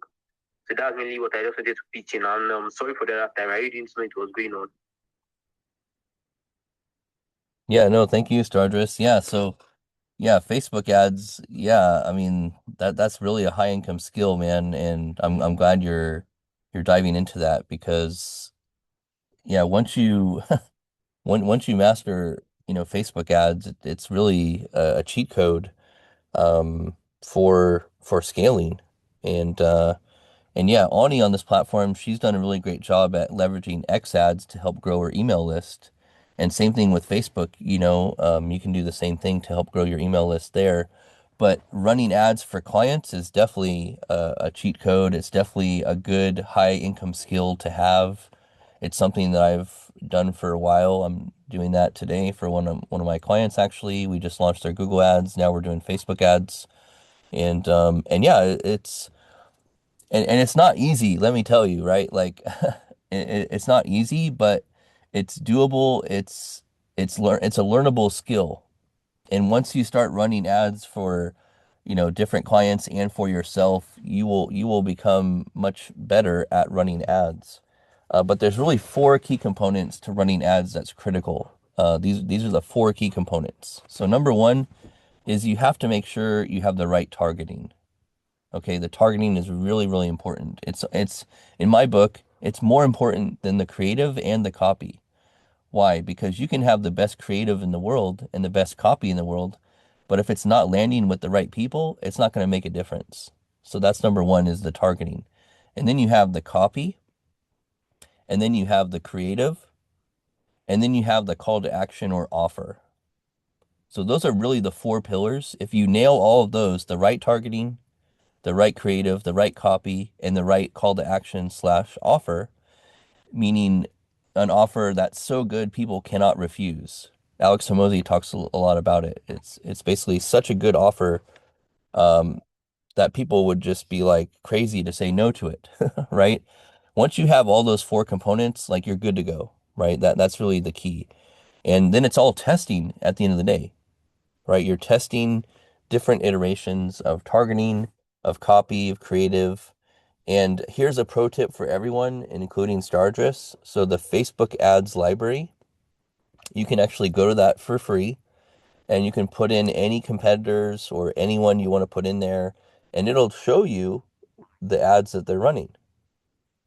Speaker 7: So that's mainly what I just wanted to pitch in. And sorry for the other time. I really didn't know it was going on.
Speaker 2: Yeah, no, thank you, Stardust. Yeah, so yeah, Facebook ads, yeah, I mean that's really a high income skill, man, and I'm glad you're diving into that because yeah, once you master, Facebook ads, it's really a cheat code for scaling. And and yeah, Ani on this platform, she's done a really great job at leveraging X ads to help grow her email list. And same thing with Facebook, you can do the same thing to help grow your email list there. But running ads for clients is definitely a cheat code. It's definitely a good high income skill to have. It's something that I've done for a while. I'm doing that today for one of my clients actually. We just launched our Google ads. Now we're doing Facebook ads. And yeah, and it's not easy, let me tell you, right? Like it's not easy, but it's doable. It's a learnable skill. And once you start running ads for, different clients and for yourself, you will become much better at running ads. But there's really four key components to running ads that's critical. These are the four key components. So number one is you have to make sure you have the right targeting. Okay, the targeting is really, really important. It's in my book, it's more important than the creative and the copy. Why? Because you can have the best creative in the world and the best copy in the world, but if it's not landing with the right people, it's not going to make a difference. So that's number one is the targeting. And then you have the copy, and then you have the creative, and then you have the call to action or offer. So those are really the four pillars. If you nail all of those, the right targeting, the right creative, the right copy, and the right call to action slash offer, meaning an offer that's so good people cannot refuse. Alex Hormozy talks a lot about it. It's basically such a good offer um, that people would just be like crazy to say no to it, right? Once you have all those four components, like you're good to go, right? That's really the key. And then it's all testing at the end of the day, right? You're testing different iterations of targeting, of copy, of creative. And here's a pro tip for everyone, including Stardust. So the Facebook ads library, you can actually go to that for free and you can put in any competitors or anyone you want to put in there, and it'll show you the ads that they're running.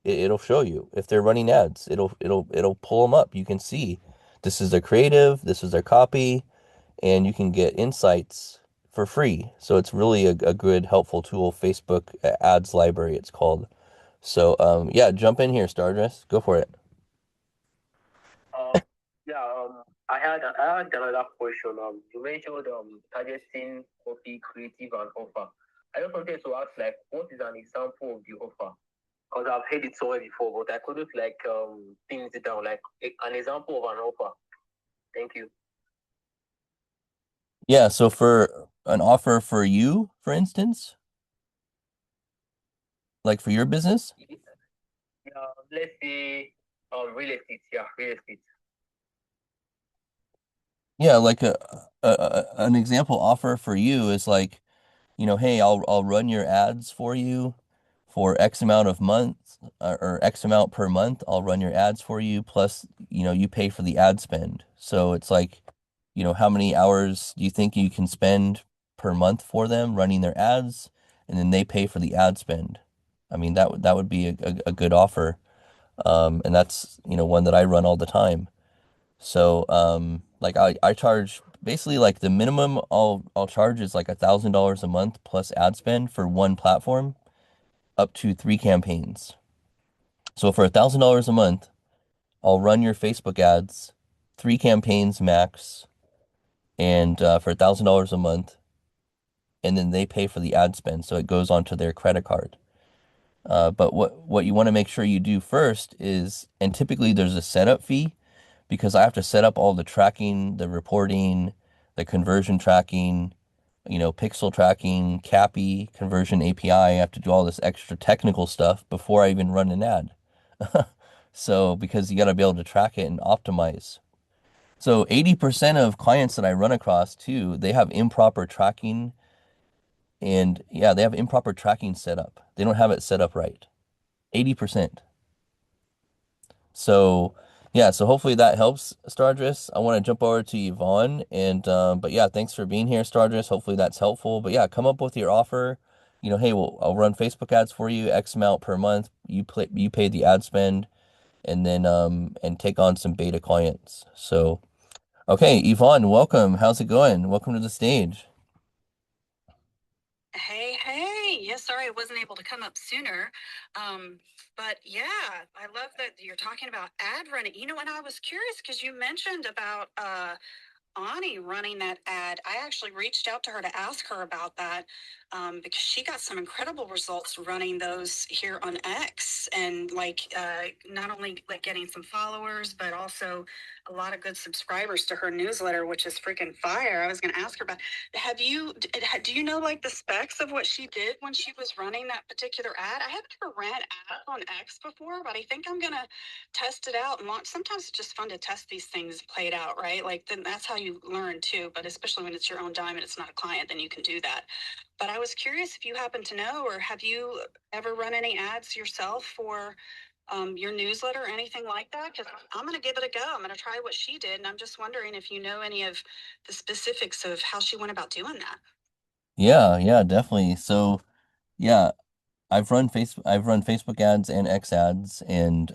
Speaker 2: It'll show you if they're running ads. It'll pull them up. You can see this is their creative, this is their copy, and you can get insights for free. So it's really a good, helpful tool. Facebook ads library, it's called. So yeah, jump in here, Stardust. Go for it.
Speaker 7: Um, yeah, I had another question. You mentioned targeting, copy, creative, and offer. I just wanted to ask, like, what is an example of the offer? Because I've heard it somewhere before, but I couldn't like pin it down. Like an example of an offer. Thank you.
Speaker 2: Yeah, so for an offer for you, for instance, like for your business,
Speaker 7: Yeah, let's say real estate. Yeah, real estate.
Speaker 2: yeah, like an example offer for you is like, hey, I'll run your ads for you for X amount of months or X amount per month. I'll run your ads for you plus, you pay for the ad spend. So it's like, how many hours do you think you can spend per month for them running their ads, and then they pay for the ad spend. I mean, that would be a good offer. And that's, one that I run all the time. So, like I charge basically like the minimum I'll charge is like $1,000 a month plus ad spend for one platform. up to 3 campaigns. So for $1,000 a month, I'll run your Facebook ads, 3 campaigns max, and for $1,000 a month, and then they pay for the ad spend, so it goes onto their credit card. But what you want to make sure you do first is, and typically there's a setup fee because I have to set up all the tracking, the reporting, the conversion tracking, pixel tracking, CAPI, conversion API. I have to do all this extra technical stuff before I even run an ad. So because you got to be able to track it and optimize. So 80% of clients that I run across too, they have improper tracking, and yeah, they have improper tracking set up. They don't have it set up right. 80%. So yeah, so hopefully that helps, Stardris. I want to jump over to Yvonne, and but yeah, thanks for being here, Stardris. Hopefully that's helpful. But yeah, come up with your offer. Hey, I'll run Facebook ads for you, X amount per month. You pay the ad spend, and then and take on some beta clients. So okay, Yvonne, welcome. How's it going? Welcome to the stage.
Speaker 8: Hey. Yeah, sorry I wasn't able to come up sooner. But yeah, I love that you're talking about ad running. And I was curious because you mentioned about Ani running that ad. I actually reached out to her to ask her about that because she got some incredible results running those here on X, and not only like getting some followers, but also a lot of good subscribers to her newsletter, which is freaking fire. I was going to ask her about. Do you know like the specs of what she did when she was running that particular ad? I haven't ever ran ads on X before, but I think I'm gonna test it out and launch. Sometimes it's just fun to test these things played out, right? Like then that's how you learn too. But especially when it's your own dime and it's not a client, then you can do that. But I was curious if you happen to know, or have you ever run any ads yourself for your newsletter or anything like that? Because I'm going to give it a go. I'm going to try what she did. And I'm just wondering if you know any of the specifics of how she went about doing that.
Speaker 2: Yeah, definitely. So yeah, I've run Facebook ads and X ads, and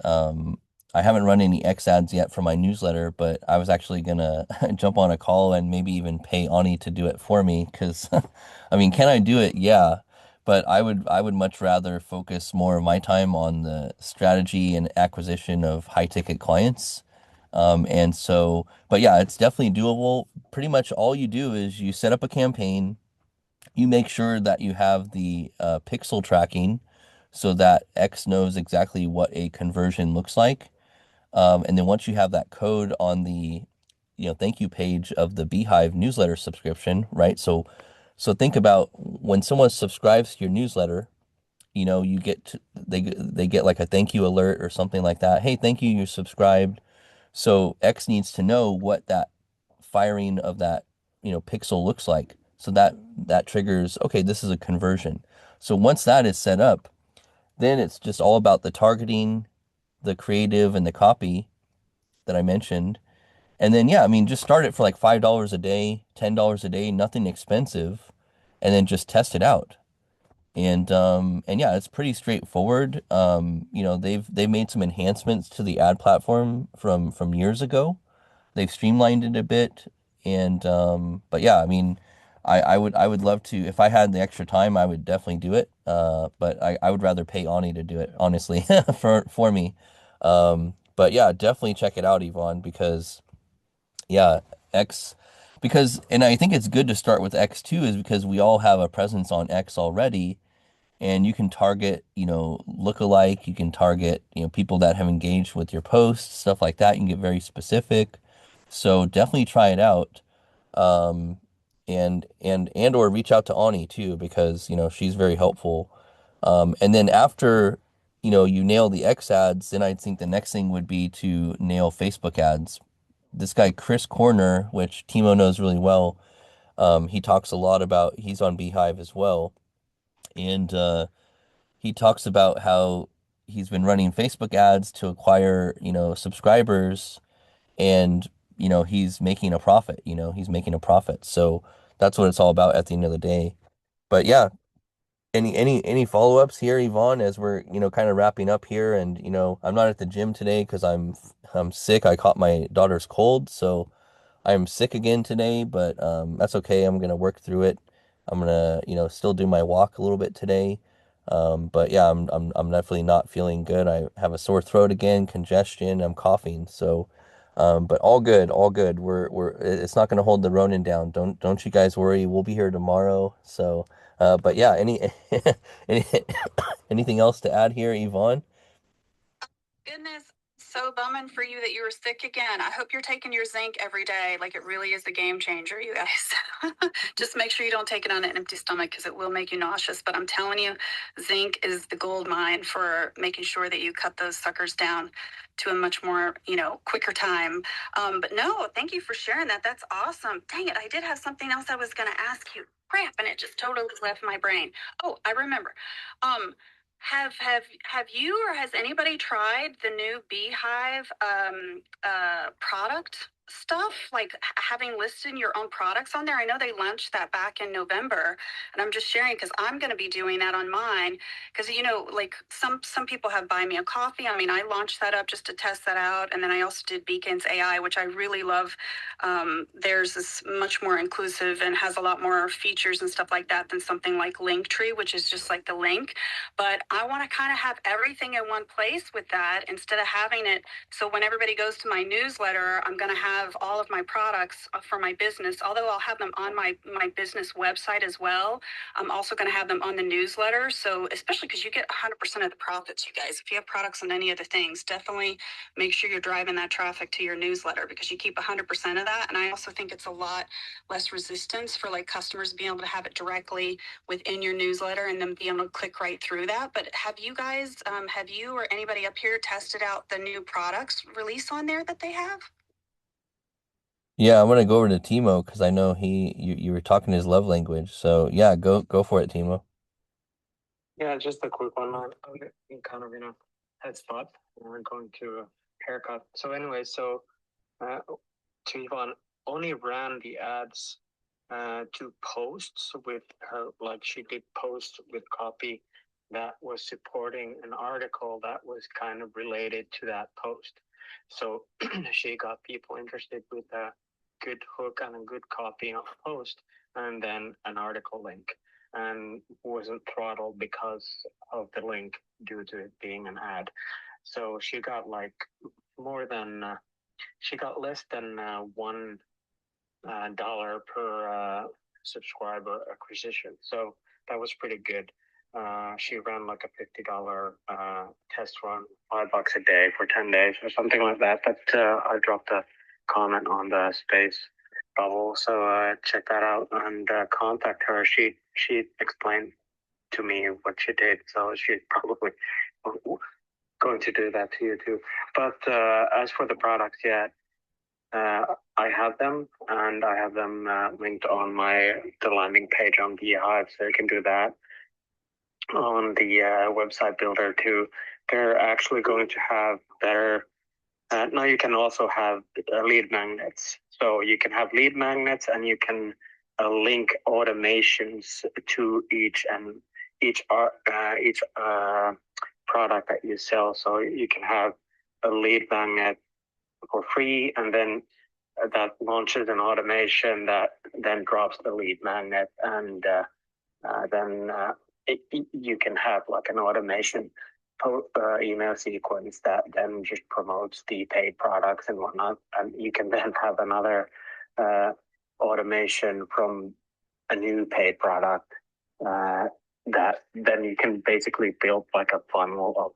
Speaker 2: I haven't run any X ads yet for my newsletter, but I was actually gonna jump on a call and maybe even pay Ani to do it for me because I mean, can I do it? Yeah. But I would much rather focus more of my time on the strategy and acquisition of high ticket clients. And so, but yeah, it's definitely doable. Pretty much all you do is you set up a campaign, you make sure that you have the pixel tracking so that X knows exactly what a conversion looks like. And then once you have that code on the thank you page of the Beehive newsletter subscription, right? So think about when someone subscribes to your newsletter, you they get like a thank you alert or something like that. Hey, thank you, you're subscribed. So X needs to know what that firing of that, pixel looks like. So that triggers, okay, this is a conversion. So once that is set up, then it's just all about the targeting, the creative, and the copy that I mentioned. And then yeah, I mean, just start it for like $5 a day, $10 a day, nothing expensive, and then just test it out. And yeah, it's pretty straightforward. They've made some enhancements to the ad platform from years ago. They've streamlined it a bit, and but yeah, I mean, I would love to, if I had the extra time, I would definitely do it. But I would rather pay Ani to do it, honestly, for me. But yeah, definitely check it out, Yvonne, because yeah, X, because and I think it's good to start with X too, is because we all have a presence on X already, and you can target, lookalike, you can target, people that have engaged with your posts, stuff like that. You can get very specific. So definitely try it out. Um, and or reach out to Ani too, because, she's very helpful. And then after, you nail the X ads, then I think the next thing would be to nail Facebook ads. This guy, Chris Corner, which Timo knows really well, he talks a lot about, he's on Beehive as well. And he talks about how he's been running Facebook ads to acquire, subscribers, and he's making a profit, he's making a profit. So that's what it's all about at the end of the day. But yeah, any follow-ups here, Yvonne, as we're, kind of wrapping up here, and I'm not at the gym today because I'm sick. I caught my daughter's cold, so I'm sick again today, but that's okay. I'm gonna work through it. I'm gonna, still do my walk a little bit today. But yeah, I'm definitely not feeling good. I have a sore throat again, congestion, I'm coughing. So, but all good, all good. It's not going to hold the Ronin down. Don't you guys worry. We'll be here tomorrow. So, but yeah, any, anything else to add here, Yvonne?
Speaker 8: Goodness, so bumming for you that you were sick again. I hope you're taking your zinc every day. Like, it really is a game changer, you guys. Just make sure you don't take it on an empty stomach because it will make you nauseous. But I'm telling you, zinc is the gold mine for making sure that you cut those suckers down to a much more, quicker time. But no, thank you for sharing that. That's awesome. Dang it, I did have something else I was going to ask you. Crap, and it just totally left my brain. Oh, I remember. Have you or has anybody tried the new Beehive product stuff? Like having listed your own products on there? I know they launched that back in November, and I'm just sharing because I'm going to be doing that on mine. Because like some people have Buy Me a Coffee. I mean, I launched that up just to test that out, and then I also did Beacons AI, which I really love. Theirs is much more inclusive and has a lot more features and stuff like that than something like Linktree, which is just like the link. But I want to kind of have everything in one place with that instead of having it. So when everybody goes to my newsletter, I'm going to have all of my products for my business, although I'll have them on my business website as well. I'm also going to have them on the newsletter. So especially because you get 100% of the profits, you guys. If you have products on any of the things, definitely make sure you're driving that traffic to your newsletter because you keep 100% of that. And I also think it's a lot less resistance for like customers being able to have it directly within your newsletter and then be able to click right through that. But have you guys, have you or anybody up here tested out the new products release on there that they have?
Speaker 2: Yeah, I'm gonna go over to Timo because I know you were talking his love language. So yeah, go for it, Timo.
Speaker 9: Yeah, just a quick one. I'm kind of in a head spot. We're going to a haircut. So anyway, to Yvonne, only ran the ads to posts with her, like she did posts with copy that was supporting an article that was kind of related to that post. So she got people interested with a good hook and a good copy of a post and then an article link, and wasn't throttled because of the link due to it being an ad. So she got like she got less than $1 per subscriber acquisition. So that was pretty good. She ran like a $50 test run, $5 a day for 10 days or something like that. But I dropped a comment on the space bubble, so check that out and contact her. She explained to me what she did, so she's probably going to do that to you too. But as for the products, yeah, I have them, and I have them linked on the landing page on Beehive, so you can do that on the website builder too. They're actually going to have better. Now you can also have lead magnets. So you can have lead magnets, and you can link automations to each product that you sell. So you can have a lead magnet for free, and then that launches an automation that then drops the lead magnet, and then you can have like an automation email sequence that then just promotes the paid products and whatnot, and you can then have another automation from a new paid product that then you can basically build like a funnel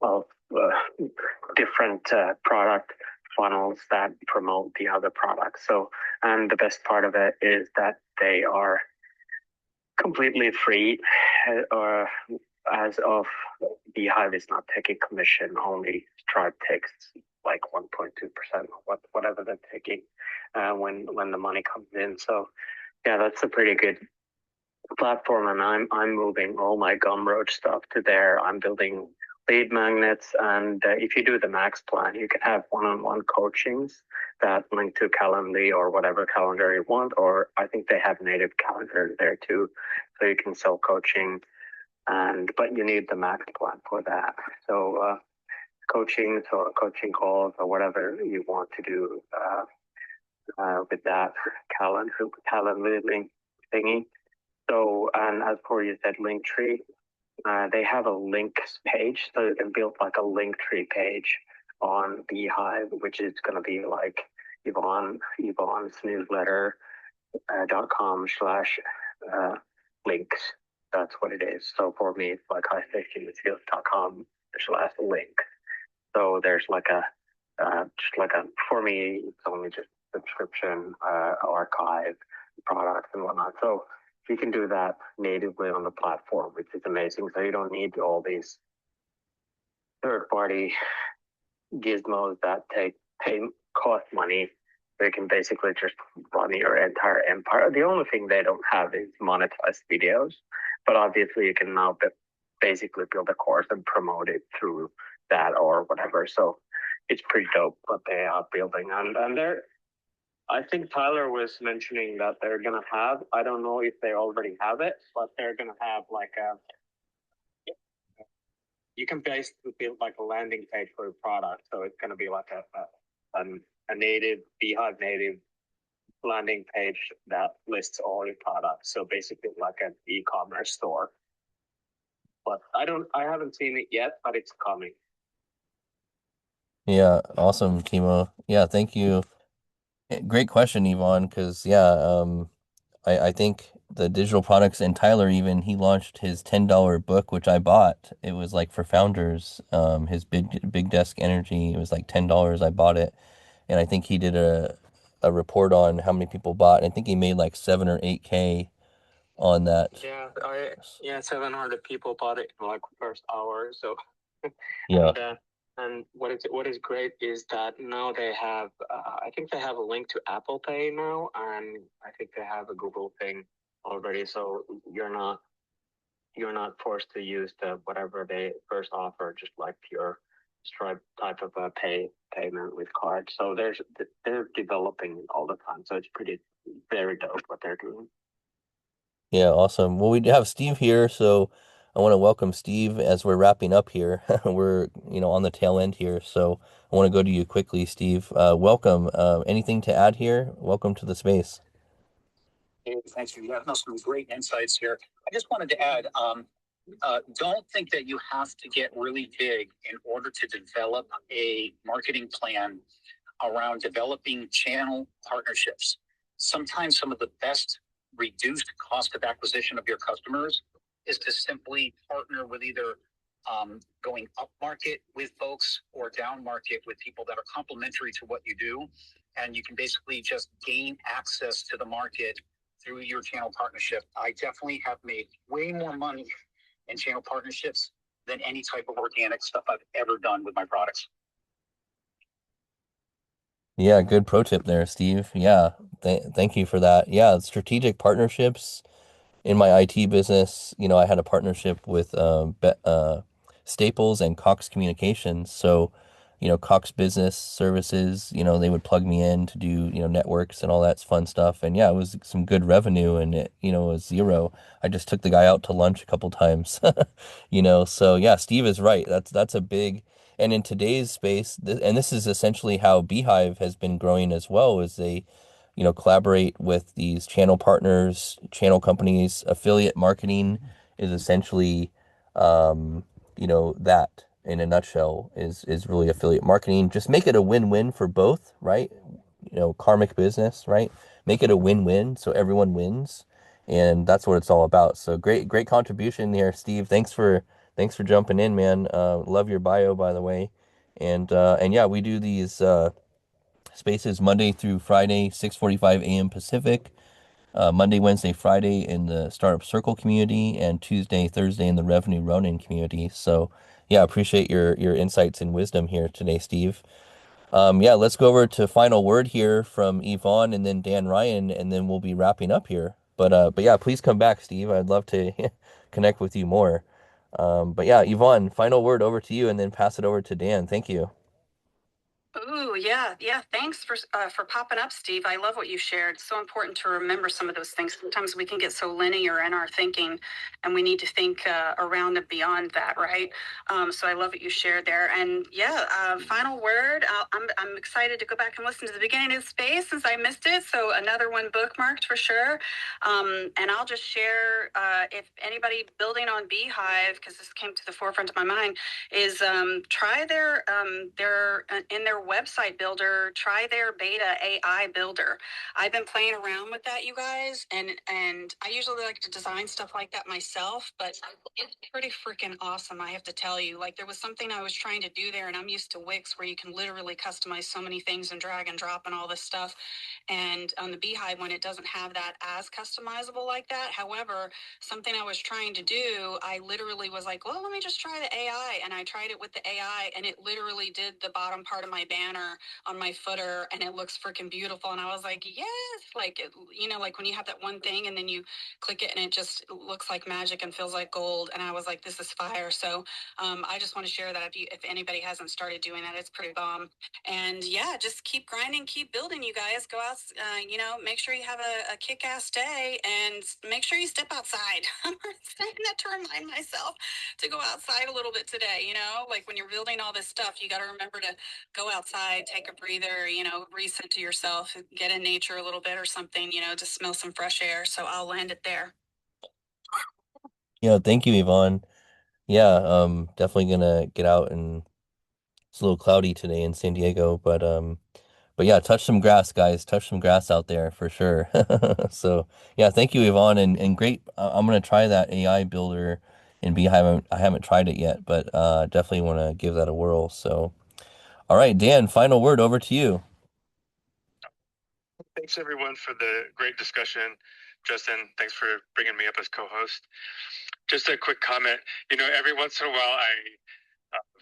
Speaker 9: of different product funnels that promote the other products. So, and the best part of it is that they are completely free, or as of Beehive is not taking commission, only Stripe takes like 1.2%, whatever they're taking when the money comes in. So yeah, that's a pretty good platform, and I'm moving all my Gumroad stuff to there. I'm building lead magnets, and if you do the max plan, you can have one-on-one coachings that link to Calendly or whatever calendar you want, or I think they have native calendar there too, so you can sell coaching, but you need the max plan for that. So coachings or coaching calls or whatever you want to do with that Calendly link thingy. So, and as for you said, Linktree, they have a links page, so you can build like a link tree page on Beehive, which is going to be like Yvonne's newsletter .com/links. That's what it is. So for me, it's like highsafetymatierials.com/link. So there's like for me, it's only just subscription, archive, products and whatnot. So you can do that natively on the platform, which is amazing. So you don't need all these third-party gizmos that cost money. They can basically just run your entire empire. The only thing they don't have is monetized videos, but obviously you can now basically build a course and promote it through that or whatever. So it's pretty dope what they are building. And they're, I think Tyler was mentioning that they're going to have, I don't know if they already have it, but they're going to have like you can basically build like a landing page for a product. So it's going to be like a native Beehive native landing page that lists all your products. So basically like an e-commerce store. But I haven't seen it yet, but it's coming.
Speaker 2: Yeah, awesome, Kimo. Yeah, thank you. Great question, Yvonne, because I think the digital products and Tyler even he launched his $10 book, which I bought. It was like for founders, his big desk energy. It was like $10. I bought it, and I think he did a report on how many people bought. I think he made like 7 or 8K on that.
Speaker 9: Yeah, 700 people bought it in like first hour. So
Speaker 2: Yeah.
Speaker 9: And what is great is that now they have, I think they have a link to Apple Pay now, and I think they have a Google thing already. So you're not forced to use the whatever they first offer, just like pure Stripe type of a payment with card. So they're developing all the time. So it's very dope what they're doing.
Speaker 2: Yeah, awesome. Well, we have Steve here, so I want to welcome Steve as we're wrapping up here. We're, on the tail end here, so I want to go to you quickly, Steve. Welcome. Anything to add here? Welcome to the space.
Speaker 10: Hey, thanks for some great insights here. I just wanted to add, don't think that you have to get really big in order to develop a marketing plan around developing channel partnerships. Sometimes some of the best reduced cost of acquisition of your customers is to simply partner with either going up market with folks or down market with people that are complementary to what you do. And you can basically just gain access to the market through your channel partnership. I definitely have made way more money in channel partnerships than any type of organic stuff I've ever done with my products.
Speaker 2: Yeah, good pro tip there, Steve. Yeah, thank you for that. Yeah, strategic partnerships in my IT business, I had a partnership with Staples and Cox Communications. So, Cox Business Services, they would plug me in to do, networks and all that fun stuff. And yeah, it was some good revenue and it, was zero. I just took the guy out to lunch a couple times, So yeah, Steve is right. That's a big, and in today's space, and this is essentially how Beehive has been growing as well, is they collaborate with these channel partners, channel companies. Affiliate marketing is essentially, that in a nutshell is really affiliate marketing. Just make it a win-win for both, right? Karmic business, right? Make it a win-win so everyone wins. And that's what it's all about. So great contribution here, Steve. Thanks for jumping in, man. Love your bio, by the way. And yeah, we do these spaces Monday through Friday, 6:45 a.m. Pacific. Monday, Wednesday, Friday in the Startup Circle community, and Tuesday, Thursday in the Revenue Ronin community. So, yeah, appreciate your insights and wisdom here today, Steve. Yeah, let's go over to final word here from Yvonne and then Dan Ryan, and then we'll be wrapping up here. But yeah, please come back, Steve. I'd love to connect with you more. But yeah, Yvonne, final word over to you, and then pass it over to Dan. Thank you.
Speaker 8: Ooh, Ooh, yeah. Thanks for popping up, Steve. I love what you shared. It's so important to remember some of those things. Sometimes we can get so linear in our thinking, and we need to think around and beyond that, right? So I love what you shared there. And yeah, final word. I'm excited to go back and listen to the beginning of the space since I missed it. So another one bookmarked for sure. And I'll just share if anybody building on Beehive, because this came to the forefront of my mind, is try their in their website builder, try their beta AI builder. I've been playing around with that, you guys, and I usually like to design stuff like that myself, but it's pretty freaking awesome. I have to tell you, like there was something I was trying to do there, and I'm used to Wix where you can literally customize so many things and drag and drop and all this stuff. And on the Beehive one, it doesn't have that as customizable like that. However, something I was trying to do, I literally was like, well, let me just try the AI. And I tried it with the AI, and it literally did the bottom part of my banner on my footer, and it looks freaking beautiful. And I was like, yes, like, like when you have that one thing and then you click it and it just looks like magic and feels like gold. And I was like, this is fire. So I just want to share that if anybody hasn't started doing that, it's pretty bomb. And yeah, just keep grinding, keep building, you guys. Go out, make sure you have a kick-ass day, and make sure you step outside. I'm saying that to remind myself to go outside a little bit today, like when you're building all this stuff, you got to remember to go outside, take a breather, reset to yourself, get in nature a little bit or something, to smell some fresh air. So I'll land it there.
Speaker 2: Yeah, thank you, Yvonne. Yeah, definitely gonna get out, and it's a little cloudy today in San Diego, but yeah, touch some grass, guys. Touch some grass out there for sure. So yeah, thank you, Yvonne, and great. I'm gonna try that AI builder in Beehive. I haven't tried it yet, but definitely want to give that a whirl. So, all right, Dan, final word over to you.
Speaker 6: Thanks everyone for the great discussion. Justin, thanks for bringing me up as co-host. Just a quick comment. Every once in a while I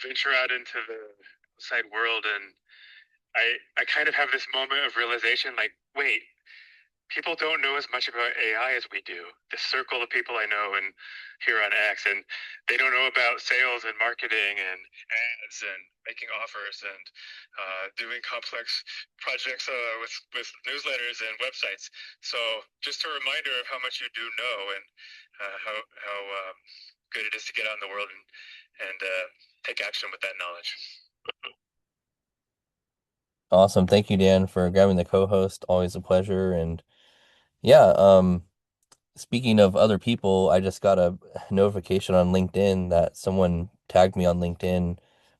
Speaker 6: venture out into the outside world, and I kind of have this moment of realization, like, wait, people don't know as much about AI as we do. The circle of people I know and here on X, and they don't know about sales and marketing and ads and making offers and doing complex projects with newsletters and websites. So just a reminder of how much you do know, and how good it is to get out in the world and take action with that knowledge.
Speaker 2: Awesome. Thank you, Dan, for grabbing the co-host. Always a pleasure. And yeah, speaking of other people, I just got a notification on LinkedIn that someone tagged me on LinkedIn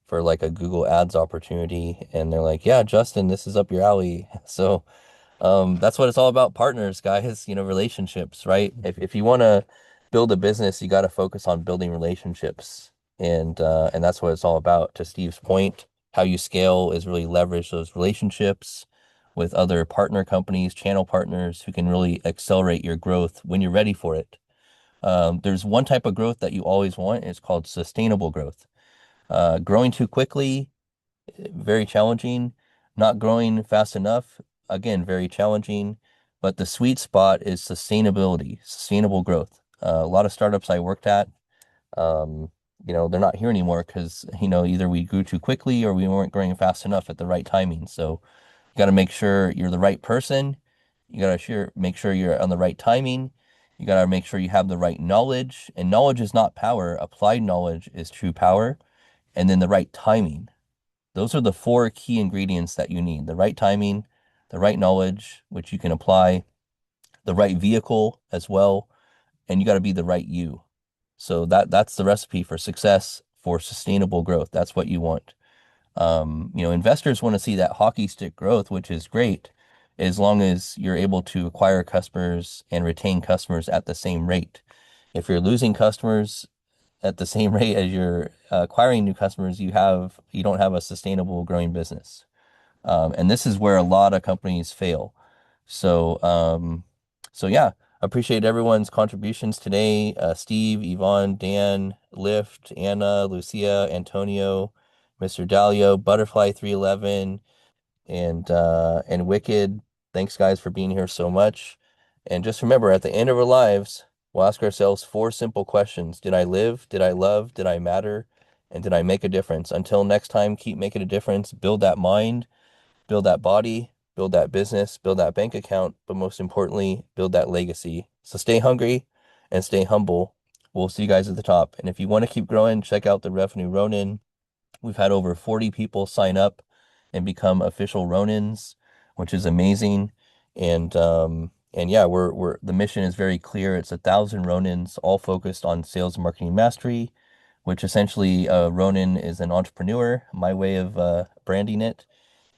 Speaker 2: for like a Google Ads opportunity, and they're like, "Yeah, Justin, this is up your alley." So, that's what it's all about, partners, guys, relationships, right? If you want to build a business, you got to focus on building relationships. And that's what it's all about. To Steve's point, how you scale is really leverage those relationships with other partner companies, channel partners who can really accelerate your growth when you're ready for it. There's one type of growth that you always want. It's called sustainable growth. Growing too quickly, very challenging. Not growing fast enough, again, very challenging. But the sweet spot is sustainability, sustainable growth. A lot of startups I worked at, they're not here anymore because, either we grew too quickly or we weren't growing fast enough at the right timing. So you got to make sure you're the right person. You got to make sure you're on the right timing. You got to make sure you have the right knowledge. And knowledge is not power. Applied knowledge is true power. And then the right timing. Those are the four key ingredients that you need: the right timing, the right knowledge, which you can apply, the right vehicle as well, and you got to be the right you. So that's the recipe for success, for sustainable growth. That's what you want. Investors want to see that hockey stick growth, which is great, as long as you're able to acquire customers and retain customers at the same rate. If you're losing customers at the same rate as you're acquiring new customers, you don't have a sustainable growing business. And this is where a lot of companies fail. So yeah, appreciate everyone's contributions today. Steve, Yvonne, Dan, Lift, Anna, Lucia, Antonio, Mr. Dalio, Butterfly 311, and Wicked. Thanks, guys, for being here so much. And just remember, at the end of our lives, we'll ask ourselves four simple questions. Did I live? Did I love? Did I matter? And did I make a difference? Until next time, keep making a difference. Build that mind. build that body, build that business, build that bank account, but most importantly, build that legacy. So stay hungry and stay humble. We'll see you guys at the top. And if you want to keep growing, check out the Revenue Ronin. We've had over 40 people sign up and become official Ronins, which is amazing. And yeah, we're the mission is very clear. It's 1,000 Ronins, all focused on sales and marketing mastery, which essentially Ronin is an entrepreneur, my way of branding it.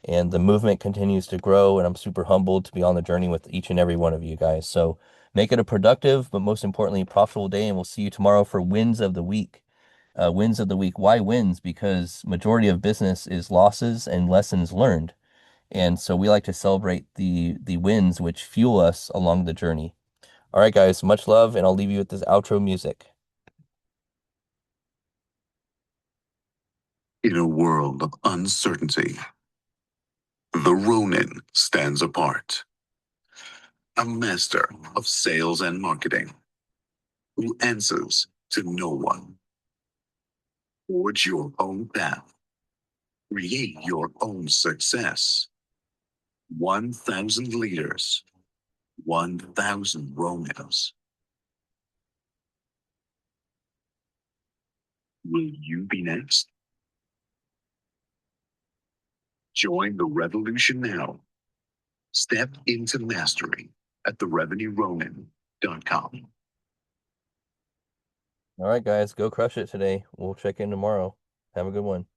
Speaker 2: And the movement continues to grow, and I'm super humbled to be on the journey with each and every one of you guys. So make it a productive, but most importantly, profitable day, and we'll see you tomorrow for wins of the week. Wins of the week. Why wins? Because majority of business is losses and lessons learned. And so we like to celebrate the wins which fuel us along the journey. All right, guys, much love, and I'll leave you with this outro music.
Speaker 1: In a world of uncertainty, the Ronin stands apart. A master of sales and marketing who answers to no one. Forge your own path. Create your own success. 1,000 leaders, 1,000 Ronins. Will you be next? Join the revolution now. Step into mastery at therevenueronin.com.
Speaker 2: All right, guys, go crush it today. We'll check in tomorrow. Have a good one.